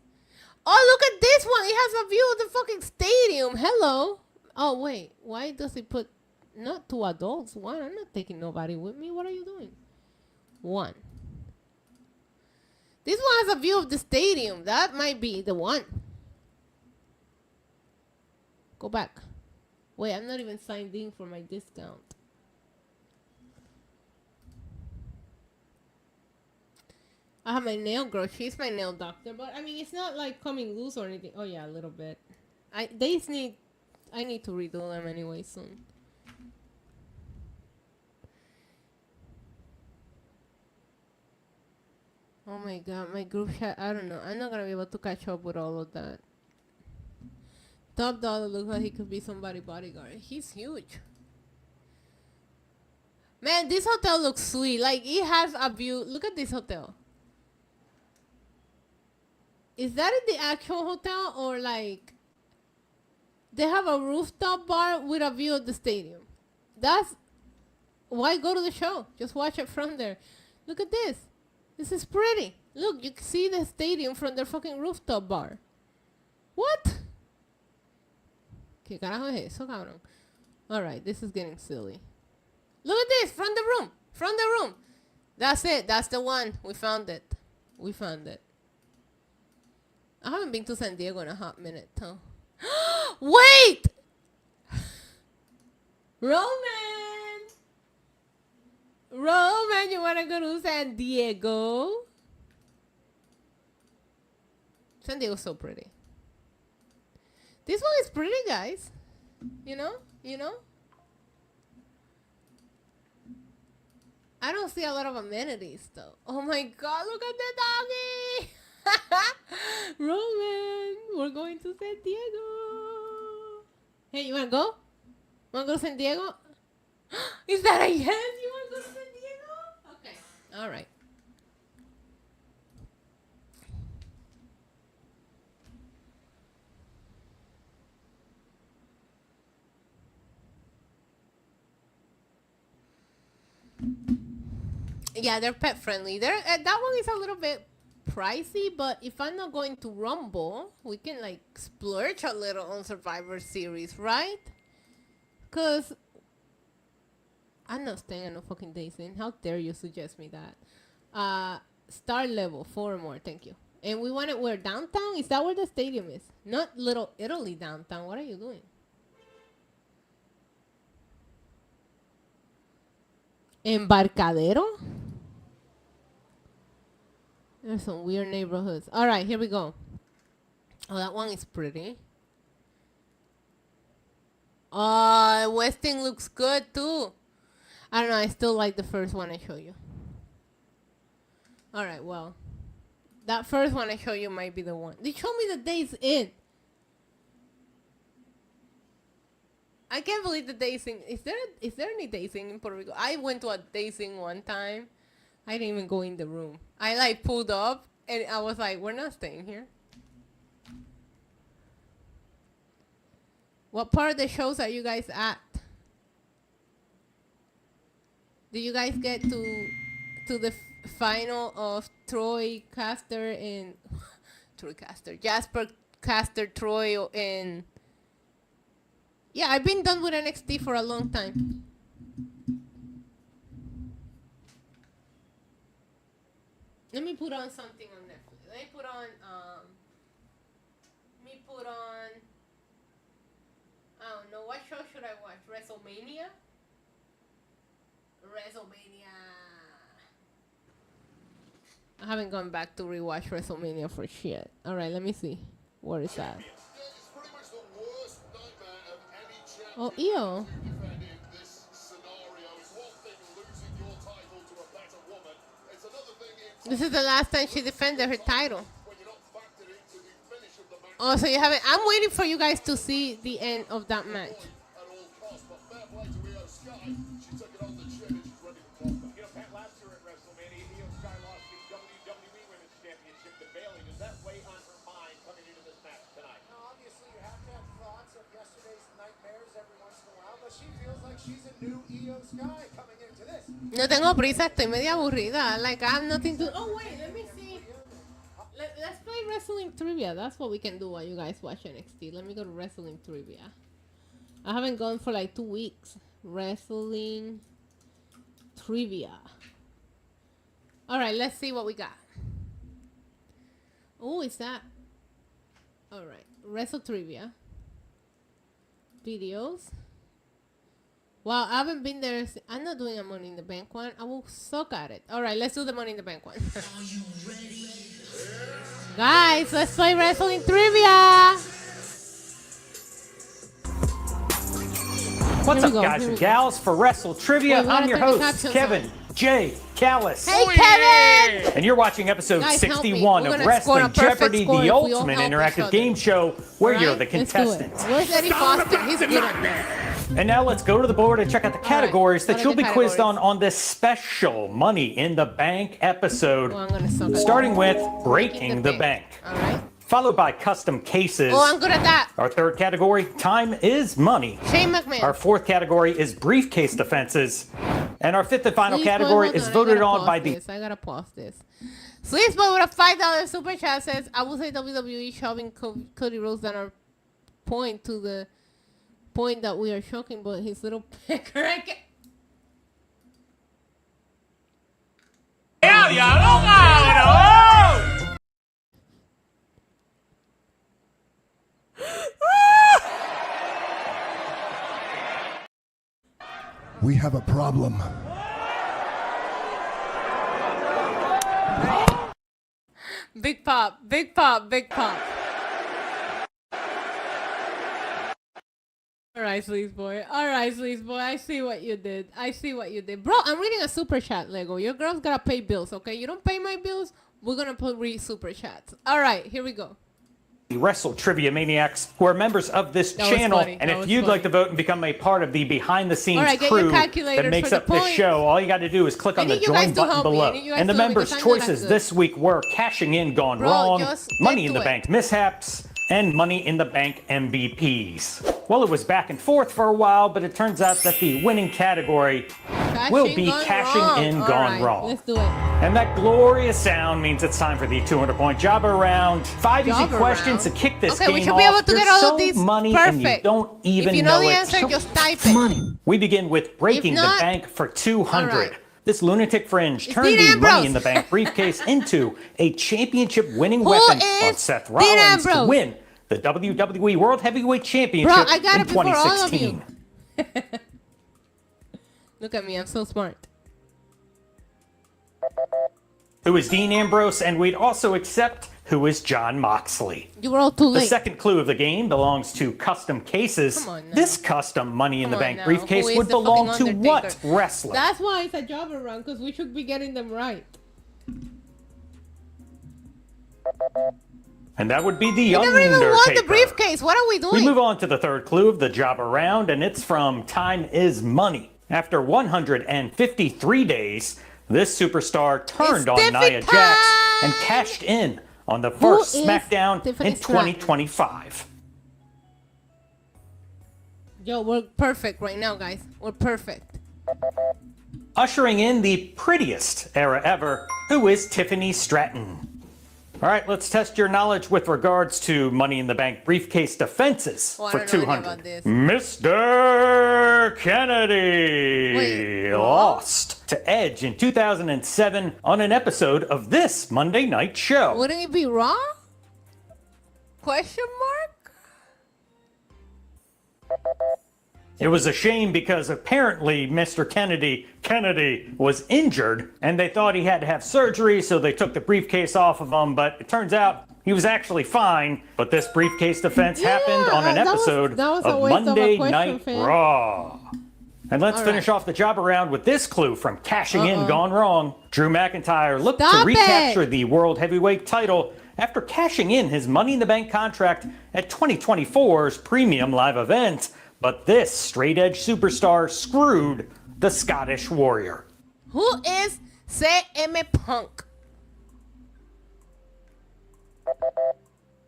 Oh, look at this one. It has a view of the fucking stadium. Hello. Oh, wait. Why does it put Not two adults. One. I'm not taking nobody with me. What are you doing? One. This one has a view of the stadium. That might be the one. Go back. Wait, I'm not even signed in for my discount. I have my nail girl. She's my nail doctor. But, I mean, it's not like coming loose or anything. Oh, yeah, a little bit. I need to redo them anyway soon. Oh my god, my group chat. I don't know. I'm not gonna be able to catch up with all of that. Top Dollar looks like he could be somebody's bodyguard. He's huge. Man, this hotel looks sweet. Like, it has a view. Look at this hotel. Is that in the actual hotel or like they have a rooftop bar with a view of the stadium? That's why go to the show. Just watch it from there. Look at this. This is pretty. Look, you can see the stadium from their fucking rooftop bar. What? ¿Qué carajo es eso, cabrón? Alright, this is getting silly. Look at this, from the room. From the room. That's it. That's the one. We found it. We found it. I haven't been to San Diego in a hot minute, huh? Wait! Roman! Roman, you wanna go to San Diego? San Diego's so pretty. This one is pretty, guys. You know? You know? I don't see a lot of amenities, though. Oh my god, look at the doggy! Roman, we're going to San Diego. Hey, you wanna go? Wanna go to San Diego? Is that a yes? You wanna go to San Diego? Okay, all right. Yeah, they're pet friendly. They're that one is a little bit pricey, but if I'm not going to Rumble, we can like splurge a little on Survivor Series, right? Cause I'm not staying at no fucking days in. How dare you suggest me that? Star level 4 more, thank you. And we want it where downtown? Is that where the stadium is? Not Little Italy downtown. What are you doing? Embarcadero? There's some weird neighborhoods. All right, here we go. Oh, that one is pretty. Oh, Westing looks good too. I don't know. I still like the first one I showed you. All right, well, that first one I showed you might be the one. They showed me the days in. I can't believe the days in. Is there any days in Puerto Rico? I went to a days in one time. I didn't even go in the room. I like pulled up and I was like, we're not staying here. What part of the shows are you guys at? Do you guys get to the final of Troy Caster and Jasper Caster Troy and yeah, I've been done with NXT for a long time. Let me put on something on Netflix. Let me put on I don't know, what show should I watch? WrestleMania? I haven't gone back to rewatch WrestleMania for shit. Alright, let me see. Where is that? Oh, ew. This is the last time she defended her title. Oh, so you haven't... I'm waiting for you guys to see the end of that match. Last year at WrestleMania, Io Sky lost the WWE Women's Championship to Bayley. Does that weigh on her mind coming into this match tonight? Now, obviously, you have to have thoughts of yesterday's nightmares every once in a while, but she feels like she's a new Io Sky coming into this. No tengo prisa, estoy media aburrida. Like, I have nothing to... Oh, wait, let me see. Let's play wrestling trivia. That's what we can do while you guys watch NXT. Let me go to wrestling trivia. I haven't gone for like 2 weeks. Wrestling trivia. All right, let's see what we got. Oh, is that? All right, wrestle trivia. Videos. Wow, I haven't been there. I'm not doing a Money in the Bank one. I will suck at it. All right, let's do the Money in the Bank one. Are you ready? Guys, let's play wrestling trivia. What's up, guys and gals? For Wrestle Trivia, I'm your host, Kevin J. Callis. Hey, Kevin! And you're watching episode Guys, 61 of Wrestling Jeopardy, the ultimate interactive game show where you're the contestant. Where's Eddie Foster? He's good at that. And now let's go to the board and check out the categories that you'll be quizzed on this special Money in the Bank episode. Starting with Breaking the Bank. All right. Followed by Custom Cases. Oh, I'm good at that. Our third category, Time is Money. Shane McMahon. Our fourth category is Briefcase Defenses. And our fifth and final category is voted on by the... I gotta pause this. Sleazeboy with a $5 super chat says, I will say WWE shoving Cody Rhodes down our point to the point that we are shocking, but his little pecker. We have a problem. Big pop, big pop, big pop. All right, Sleazeboy. All right, Sleazeboy. I see what you did. I see what you did. Bro, I'm reading a super chat, Lego. Your girl's gotta pay bills, okay? You don't pay my bills, we're gonna read super chats. All right, here we go. Wrestle Trivia Maniacs who are members of this channel. And if you'd like to vote and become a part of the behind-the-scenes crew that makes up this show, all you got to do is click on the join button below. And the members' choices this week were Cashing In Gone Wrong, Money in the Bank Mishaps, and Money in the Bank MVPs. Well, it was back and forth for a while, but it turns out that the winning category will be Cashing In Gone Wrong. Let's do it. And that glorious sound means it's time for the 200-point jobber round. 5 easy questions to kick this game off. Okay, we should be able to get all of these money perfect. And you don't even if you know the it. answer, just type it. We begin with Breaking the Bank for 200. This lunatic fringe turned the Money in the Bank briefcase into a championship-winning weapon on Seth Rollins to win the WWE World Heavyweight Championship in 2016. Look at me, I'm so smart. Who is Dean Ambrose, and we'd also accept who is Jon Moxley. You were all too late. The second clue of the game belongs to Custom Cases. This custom Money in the Bank briefcase would belong to what wrestler? That's why it's a jobber round, because we should be getting them right. And that would be the Undertaker. Undertaker. Never even won the briefcase. What are we doing? We move on to the third clue of the jobber round, and it's from Time is Money. After 153 days, this superstar turned on Nia Jax and cashed in on the first SmackDown in 2025. Yo, we're perfect right now, guys. We're perfect. Ushering in the prettiest era ever, who is Tiffany Stratton. All right, let's test your knowledge with regards to Money in the Bank briefcase defenses for 200. Mr. Kennedy lost to Edge in 2007 on an episode of this Monday Night Show. Wouldn't it be Raw? Question mark? It was a shame because apparently Mr. Kennedy was injured and they thought he had to have surgery, so they took the briefcase off of him, but it turns out he was actually fine. But this briefcase defense happened on an episode of Monday Night Raw. And let's finish off the job around with this clue from Cashing In Gone Wrong. Drew McIntyre looked to recapture the World Heavyweight title after cashing in his Money in the Bank contract at 2024's Premium Live event. But this straight-edge superstar screwed the Scottish Warrior. Who is CM Punk?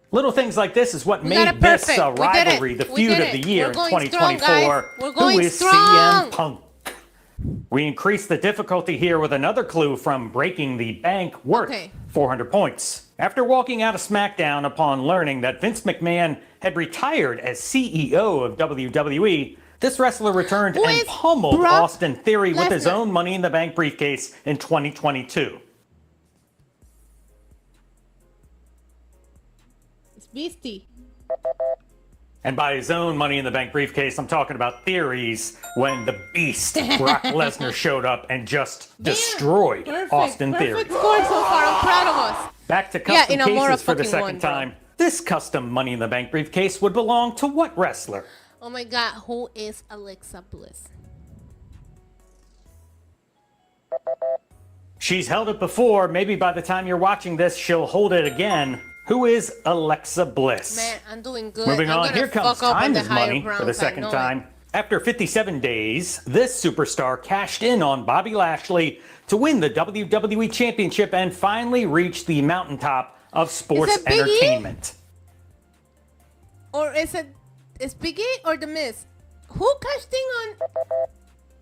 Little things like this is what made this rivalry the feud of the year in 2024. Who is CM Punk? We increased the difficulty here with another clue from Breaking the Bank, worth 400 points. After walking out of SmackDown upon learning that Vince McMahon had retired as CEO of WWE, This wrestler returned Who and is pummeled Brock Austin Theory with his Lesnar? own Money in the Bank briefcase in 2022. It's Beastie. And by his own Money in the Bank briefcase, I'm talking about Theory's when the beast Brock Lesnar showed up and just destroyed Austin Theory. Perfect score so far. I'm proud of us. Back to custom Yeah, Inamura cases for the fucking second won, bro. time. This custom Money in the Bank briefcase would belong to what wrestler? Oh my God, who is Alexa Bliss? She's held it before. Maybe by the time you're watching this, she'll hold it again. Who is Alexa Bliss? Man, I'm doing good. Moving I'm on, gonna here comes fuck up on Time the is higher Money for the grounds, I second know time. it. After 57 days, this superstar cashed in on Bobby Lashley to win the WWE Championship and finally reach the mountaintop of sports it Big E? entertainment. Or is it Big E or The Miz? Who cashed in on?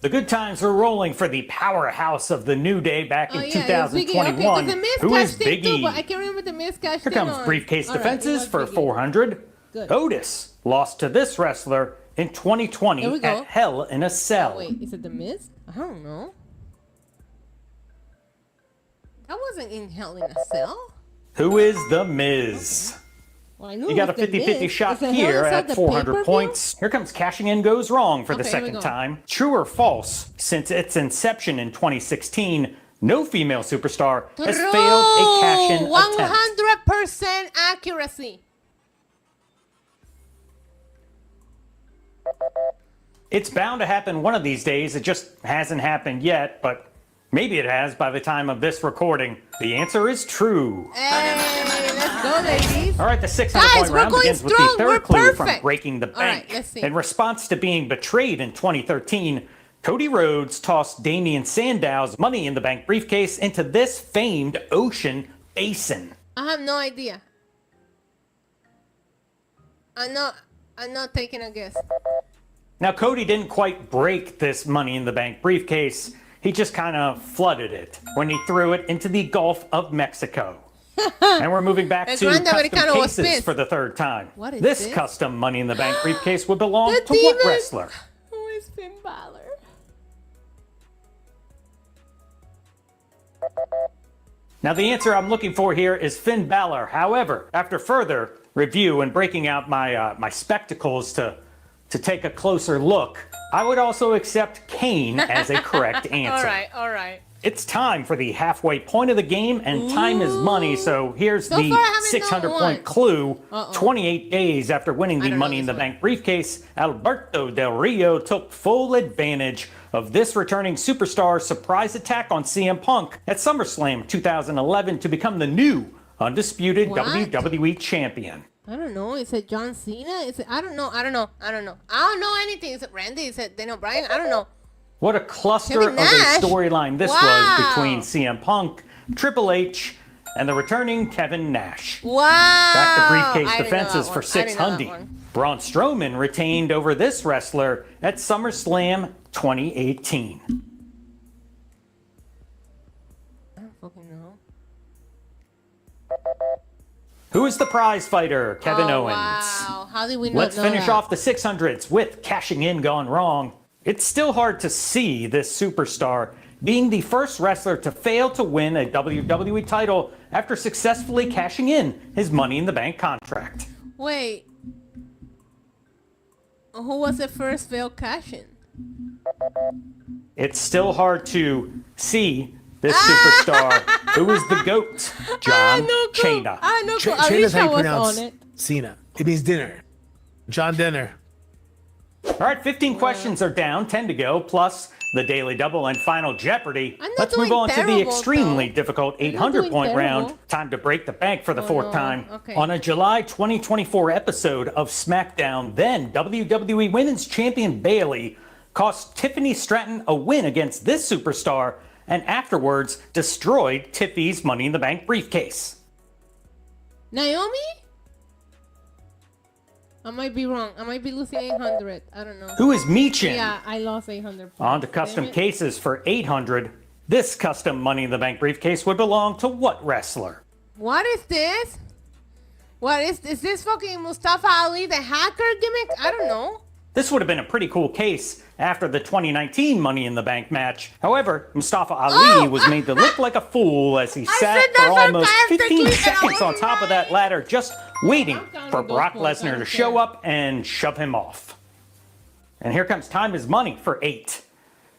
The good times were rolling for the powerhouse of the New Day back in Oh, yeah, it was Big E. Okay, 2021. 'cause The Miz Who is cashed in Big too, E? but I can't remember The Miz cashed Here in comes on. briefcase All right, defenses it was for Big E. 400. Good. Otis lost to this wrestler in There 2020 we go. at Hell in a Cell. Oh, wait, is it The Miz? I don't know. That wasn't in Hell in a Cell. Who is The Miz? Well, I knew You it got a was The 50-50 Miz. shot Is it Hell here in a Cell at the 400 pay-per-view? points. Here comes cashing in goes wrong for the Okay, here we second go. time. True or false, since its inception in 2016, no female superstar has failed a cash-in attempt. 100% accuracy. It's bound to happen one of these days. It just hasn't happened yet, but maybe it has by the time of this recording. The answer is true. Hey, let's go, ladies. All right, the 600 Guys, point we're round going begins with strong. the We're third clue from perfect. Breaking the All right, Bank. let's see. In response to being betrayed in 2013, Cody Rhodes tossed Damian Sandow's Money in the Bank briefcase into this famed ocean basin. I have no idea. I'm not taking a guess. Now, Cody didn't quite break this Money in the Bank briefcase. He just kind of flooded it when he threw it into the Gulf of Mexico. And we're moving back El to Grande custom Americano was cases pissed. for the third time. What is this this? custom Money in the Bank briefcase would belong The to Demon- what wrestler? Who is Finn Balor? Now, the answer I'm looking for here is Finn Balor. However, after further review and breaking out my spectacles to take a closer look, I would also accept Kane as a correct answer. All right. It's time for the halfway point of the game, and time is money. So here's So the far, I haven't 600 known point one. clue. Uh-oh. 28 days after winning I the don't know Money in this the one. Bank briefcase, Alberto Del Rio took full advantage of this returning superstar's surprise attack on CM Punk at SummerSlam 2011 to become the new undisputed What? WWE champion. I don't know. Is it John Cena? Is it? I don't know. I don't know anything. Is it Randy? Is it Daniel Bryan? I don't know. What a cluster Kevin of a Nash? storyline this Wow. was between CM Punk, Triple H, and the returning Kevin Nash. Wow. Back to briefcase I didn't know defenses that for one. I didn't know that 600. one. Braun Strowman retained over this wrestler at SummerSlam 2018. I don't fucking know. Who is the prize fighter? Kevin Oh, Owens. wow. How did we not Let's know finish that? off the 600s with cashing in gone wrong. It's still hard to see this superstar being the first wrestler to fail to win a WWE title after successfully cashing in his Money in the Bank contract. Wait. Who was the first failed cash-in? It's still hard to see this superstar who is the GOAT, John Cena. I know. Shayna's how you Alicia was pronounce on it. Cena. It means dinner. John Dinner. All right, 15 questions are down, 10 to go, plus the Daily Double and Final Jeopardy. I'm not Let's move doing on to the terrible, extremely though. difficult I'm not 800 doing point terrible. round. Time to break the bank for the fourth no. time. Okay. On a July 2024 episode of SmackDown, then WWE Women's Champion Bayley cost Tiffany Stratton a win against this superstar and afterwards destroyed Tiffy's Money in the Bank briefcase. Naomi? I might be wrong. I might be losing 800. I don't know. Who is Michin? Yeah, I lost 800. On to custom Damn it. cases for 800. This custom Money in the Bank briefcase would belong to what wrestler? What is this? What is this fucking Mustafa Ali, the hacker gimmick? I don't know. This would have been a pretty cool case after the 2019 Money in the Bank match. However, Mustafa Ali was made to look like a fool as he sat for almost 15 seconds on top of that ladder, just waiting for Brock Lesnar to show up and shove him off. And here comes Time is Money for 8.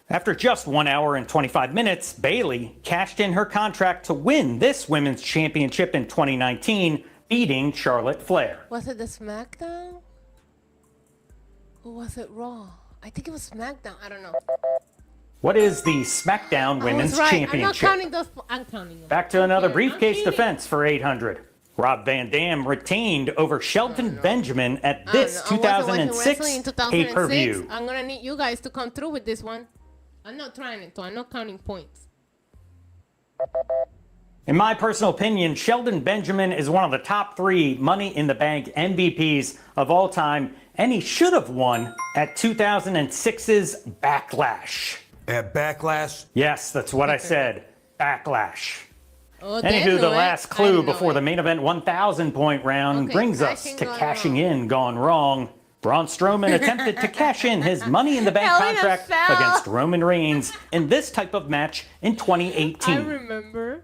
After just 1 hour and 25 minutes, Bayley cashed in her contract to win this Women's Championship in 2019, beating Charlotte Flair. Was it the SmackDown? Or was it Raw? I think it was SmackDown. I don't know. What is the SmackDown Women's Championship? I'm not counting those. I'm counting them. Back to another briefcase defense for 800. Rob Van Dam retained over Shelton Benjamin at this 2006 pay-per-view. I'm going to need you guys to come through with this one. I'm not trying it, so I'm not counting points. In my personal opinion, Shelton Benjamin is one of the top 3 Money in the Bank MVPs of all time, and he should have won at 2006's Backlash. At Backlash? Yes, that's what I said. Backlash. Oh, Anywho, the last clue before the main event 1,000-point round brings us to cashing in gone wrong. Braun Strowman attempted to cash in his Money in the Bank contract against Roman Reigns in this type of match in 2018. I remember.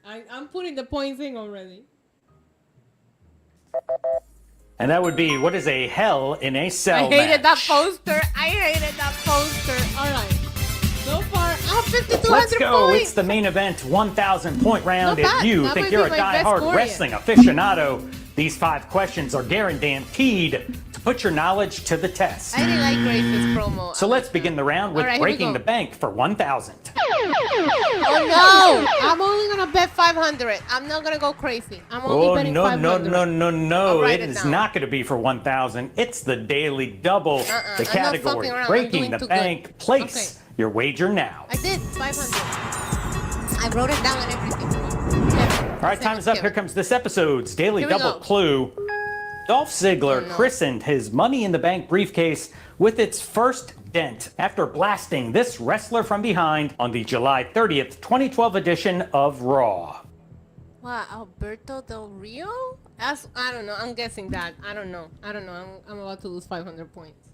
I'm putting the points in already. And that would be, what is a Hell in a Cell match? I hated that poster. All right. So far, I have 5,200 Let's go. points. It's the main event 1,000-point round. Not bad. If you That think might you're be a my best die-hard score wrestling aficionado, these 5 questions are guaranteed to put your knowledge to the test. I didn't like Grace's promo. So let's begin the round with All right, here we Breaking go. the Bank for 1,000. Oh no! I'm only gonna bet 500. I'm not gonna go crazy. I'm only betting 500. No. It is not going to be for 1,000. It's the Daily Double. The category Breaking the Bank. Place your wager now. I did 500. I wrote it down and everything. All right, time is up. Here comes this episode's Daily Here we Double go. Clue. Dolph Ziggler christened his Money in the Bank briefcase with its first dent after blasting this wrestler from behind on the July 30th, 2012 edition of Raw. What, Alberto Del Rio? I don't know. I'm guessing that. I don't know. I'm about to lose 500 points.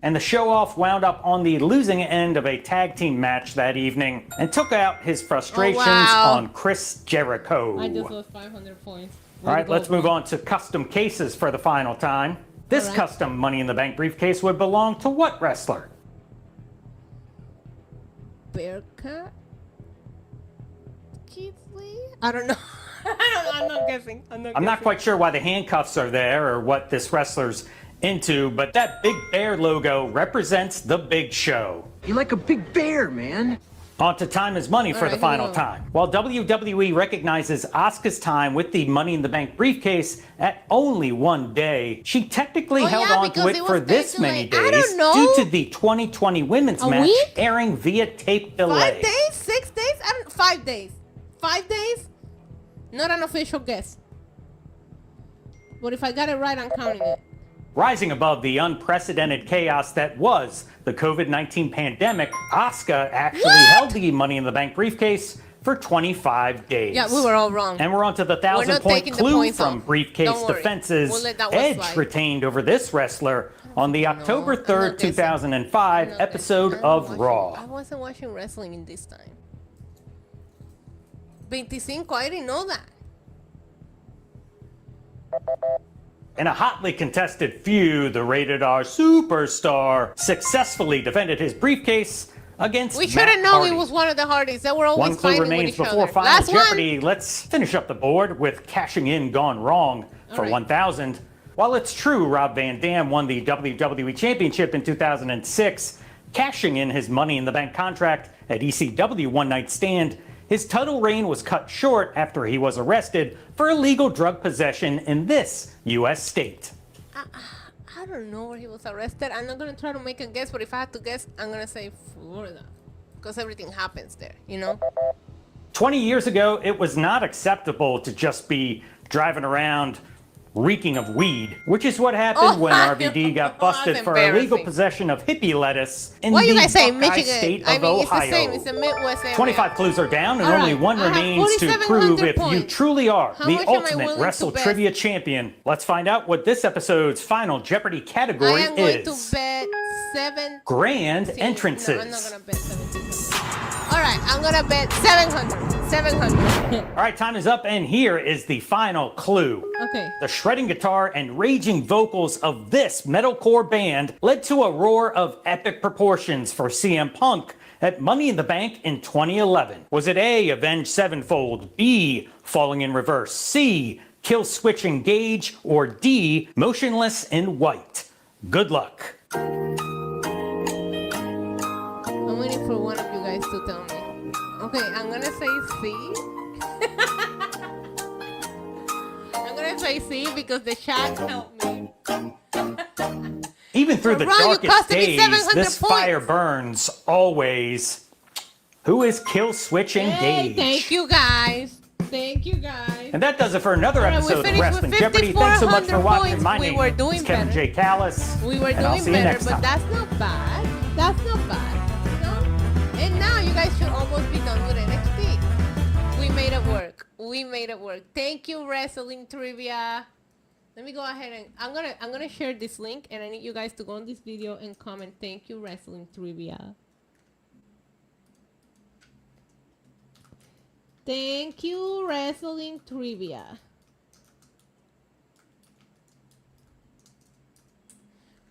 And the show-off wound up on the losing end of a tag team match that evening and took out his frustrations on Chris Jericho. I just lost 500 points. All right, let's move on to custom cases for the final time. This custom Money in the Bank briefcase would belong to what wrestler? Bearcat? Keith Lee? I don't know. I'm not guessing. I'm not quite sure why the handcuffs are there or what this wrestler's into, but that big bear logo represents the Big Show. You're like a big bear, man. On to Time is Money for the final time. While WWE recognizes Asuka's time with the Money in the Bank briefcase at only 1 day, she technically held on to it for this many days due to the 2020 women's match airing via tape delay. 5 days? 6 days? 5 days. 5 days? Not an official guess. But if I got it right, I'm counting it. Rising above the unprecedented chaos that was the COVID-19 pandemic, Asuka actually held the Money in the Bank briefcase for 25 days. Yeah, we were all wrong. And we're on to the 1,000-point clue from Briefcase Defenses. Edge retained over this wrestler on the October 3rd, 2005 episode of Raw. I wasn't watching wrestling in this time. 25, I didn't know that. In a hotly contested feud, the Rated R superstar successfully defended his briefcase against We Matt should have known Hardy. it was one of the Hardys. They were always One clue fighting with remains each before other. Final Last Jeopardy. Let's finish up the board with cashing in gone wrong for 1,000. While it's true Rob Van Dam won the WWE Championship in 2006, cashing in his Money in the Bank contract at ECW One Night Stand, his title reign was cut short after he was arrested for illegal drug possession in this U.S. state. I don't know where he was arrested. I'm not going to try to make a guess, but if I had to guess, I'm going to say Florida. Because everything happens there, you know? 20 years ago, it was not acceptable to just be driving around reeking of weed, which is what happened when RVD got busted for illegal possession of hippie lettuce in What the you guys say, Buckeye Michigan? state of I mean, it's Ohio. the same. It's a Midwest area. 25 clues are down, and All only right, one I have remains to 4,700 prove if you points. truly are How the much am I ultimate willing to Wrestle bet? Trivia champion. Let's find out what this episode's final Jeopardy I category am going is. to bet 7. Grand No, entrances. I'm not going to bet 1,700. All right, I'm going to bet 700. 700. All right, time is up, and here is the final clue. Okay. The shredding guitar and raging vocals of this metalcore band led to a roar of epic proportions for CM Punk at Money in the Bank in 2011. Was it A, Avenged Sevenfold, B, Falling in Reverse, C, Kill Switch Engage, or D, Motionless in White? Good luck. I'm waiting for one of you guys to tell me. Okay, I'm going to say C. I'm going to say C because the chat helped me. Even through the Ron, you darkest costed me days, 700 this fire burns always. Who is Kill Switch Hey, Engage? thank you guys. Thank you guys. And that does it for another All right, we episode of finished Wrestling with Jeopardy. Thanks so much for 5,400 watching. points. My We name were is doing Kevin better. J. Callis. We were and I'll doing see you better, next but time. that's not bad. That's not bad. You know? And now you guys should almost be done with NXT. We made it work. We made it work. Thank you, Wrestling Trivia. Let me go ahead and I'm gonna share this link, and I need you guys to go on this video and comment. Thank you, Wrestling Trivia. Thank you, Wrestling Trivia.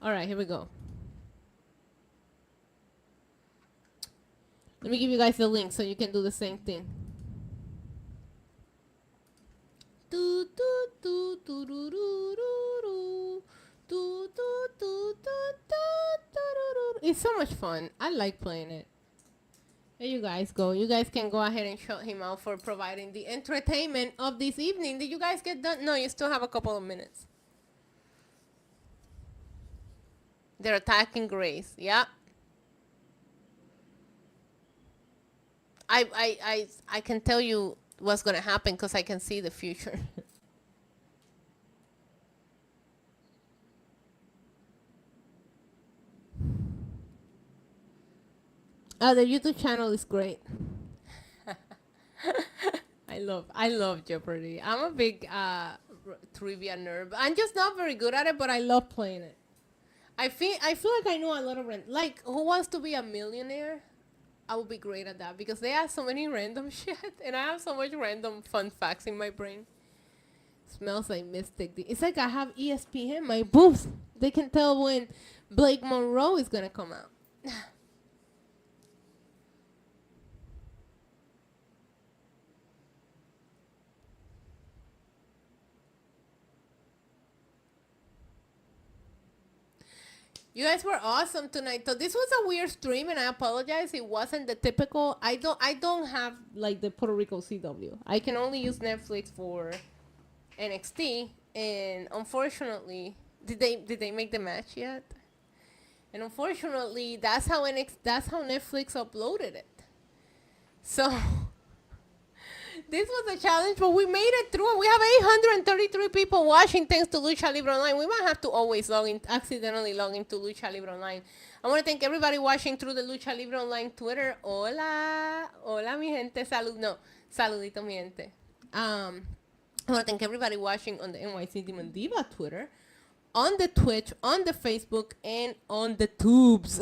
All right, here we go. Let me give you guys the link so you can do the same thing. It's so much fun. I like playing it. There you guys go. You guys can go ahead and shout him out for providing the entertainment of this evening. Did you guys get done? No, you still have a couple of minutes. They're attacking Grace. Yeah. I can tell you what's going to happen because I can see the future. Oh, the YouTube channel is great. I love Jeopardy. I'm a big trivia nerd. I'm just not very good at it, but I love playing it. I feel like I know a lot of like Who Wants to Be a Millionaire? I would be great at that because they have so many random shit, and I have so much random fun facts in my brain. Smells like Mystic. It's like I have ESPN, my booth. They can tell when Blake Monroe is gonna come out. You guys were awesome tonight. So this was a weird stream, and I apologize. It wasn't the typical. I don't have like the Puerto Rico CW. I can only use Netflix for NXT, and unfortunately, did they make the match yet? And unfortunately, that's how Netflix uploaded it. So this was a challenge, but we made it through. We have 833 people watching thanks to Lucha Libre Online. We might have to always accidentally log into Lucha Libre Online. I want to thank everybody watching through the Lucha Libre Online Twitter. Hola. Hola, mi gente. Saludito, mi gente. I want to thank everybody watching on the NYC Demon Diva Twitter, on the Twitch, on the Facebook, and on the tubes.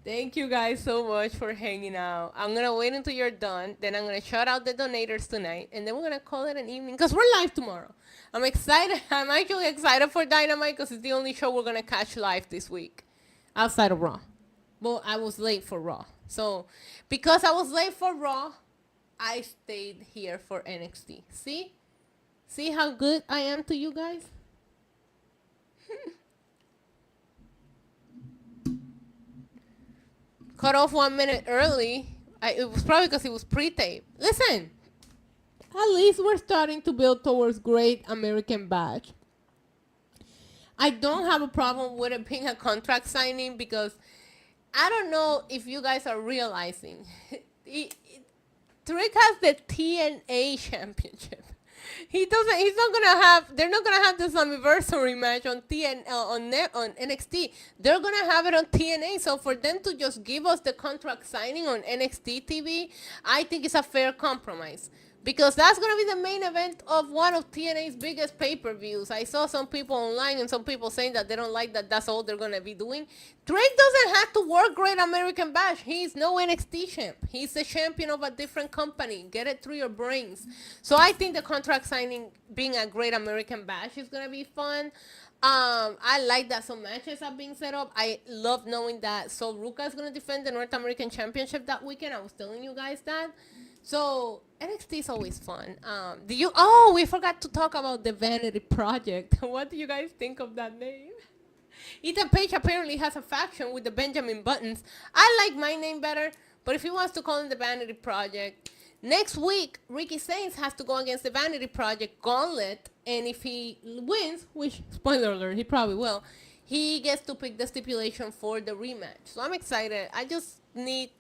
Thank you guys so much for hanging out. I'm going to wait until you're done. Then I'm going to shout out the donators tonight. And then we're going to call it an evening because we're live tomorrow. I'm excited. I'm actually excited for Dynamite because it's the only show we're going to catch live this week outside of Raw. Well, I was late for Raw. So because I was late for Raw, I stayed here for NXT. See? See how good I am to you guys? Cut off 1 minute early. It was probably because it was pre-tape. Listen, at least we're starting to build towards Great American Bash. I don't have a problem with it being a contract signing because I don't know if you guys are realizing. Trick has the TNA championship. He doesn't. He's not gonna have. They're not gonna have this anniversary match on on NXT. They're gonna have it on TNA. So for them to just give us the contract signing on NXT TV, I think it's a fair compromise. Because that's going to be the main event of one of TNA's biggest pay-per-views. I saw some people online and some people saying that they don't like that that's all they're going to be doing. Drake doesn't have to work Great American Bash. He's no NXT champ. He's the champion of a different company. Get it through your brains. So I think the contract signing being a Great American Bash is going to be fun. I like that some matches are being set up. I love knowing that Sol Ruca is going to defend the North American Championship that weekend. I was telling you guys that. So NXT is always fun. We forgot to talk about the Vanity Project. What do you guys think of that name? Ethan Page apparently has a faction with the Benjamin Buttons. I like my name better, but if he wants to call him the Vanity Project, next week Ricky Sainz has to go against the Vanity Project Gauntlet, and if he wins, which spoiler alert, he probably will, he gets to pick the stipulation for the rematch. So I'm excited. I just need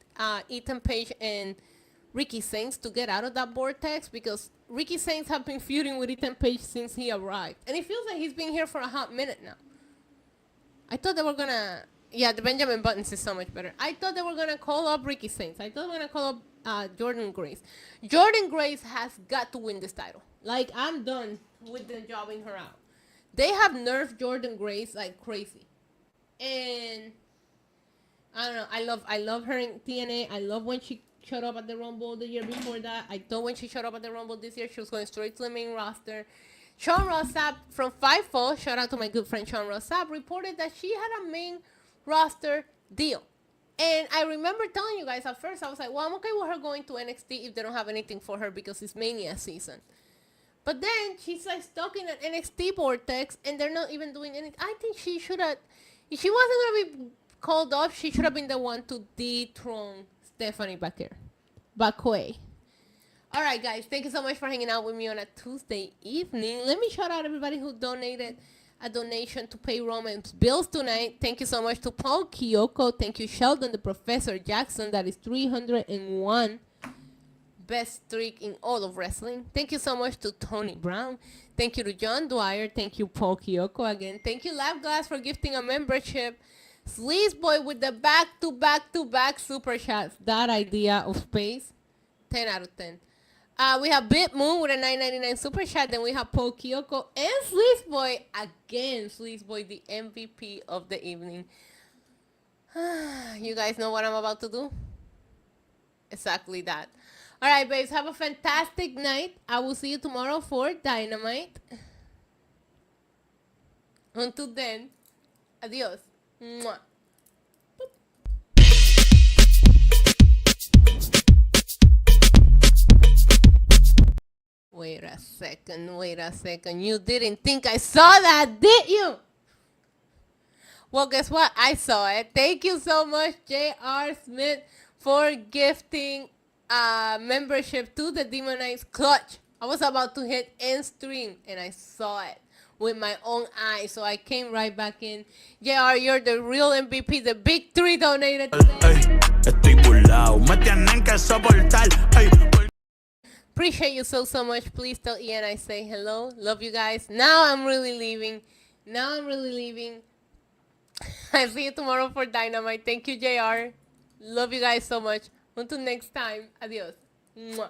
Ethan Page and Ricky Sainz to get out of that vortex, because Ricky Sainz have been feuding with Ethan Page since he arrived. And it feels like he's been here for a hot minute now. I thought they were going to... Yeah, the Benjamin Buttons is so much better. I thought they were going to call up Ricky Sainz. I thought they were going to call up Jordan Grace. Jordan Grace has got to win this title. Like, I'm done with them jobbing her out. They have nerfed Jordan Grace like crazy. And... I don't know. I love her in TNA. I love when she showed up at the Rumble the year before that. I thought when she showed up at the Rumble this year, she was going straight to the main roster. Sean Ross Sapp from Fightful, shout out to my good friend Sean Ross Sapp, reported that she had a main roster deal. And I remember telling you guys at first, I was like, well, I'm okay with her going to NXT if they don't have anything for her because it's Mania season. But then she's like stuck in an NXT vortex and they're not even doing anything. I think she should have, if she wasn't going to be called up, she should have been the one to dethrone Stephanie Bakue. All right, guys. Thank you so much for hanging out with me on a Tuesday evening. Let me shout out everybody who donated a donation to pay Roman's bills tonight. Thank you so much to Paul Kyoko. Thank you, Sheldon, the Professor Jackson. That is 301. Best streak in all of wrestling. Thank you so much to Tony Brown. Thank you to John Dwyer. Thank you, Paul Kyoko again. Thank you, Lab Glass, for gifting a membership. Sleaze Boy with the back-to-back super shots. That idea of space, 10 out of 10. We have Bit Moon with a $9.99 super chat. Then we have Paul Kyoko and Sleaze Boy again. Sleaze Boy, the MVP of the evening. You guys know what I'm about to do? Exactly that. All right, babes. Have a fantastic night. I will see you tomorrow for Dynamite. Until then, adios. Mwah. Wait a second. You didn't think I saw that, did you? Well, guess what? I saw it. Thank you so much, J.R. Smith, for gifting membership to the Demonized Clutch. I was about to hit end stream, and I saw it with my own eyes, so I came right back in. JR, you're the real MVP. The big three donated today. Appreciate you so much. Please tell Ian I say hello. Love you guys. Now I'm really leaving. I'll see you tomorrow for Dynamite. Thank you, JR. Love you guys so much. Until next time. Adios. Mwah.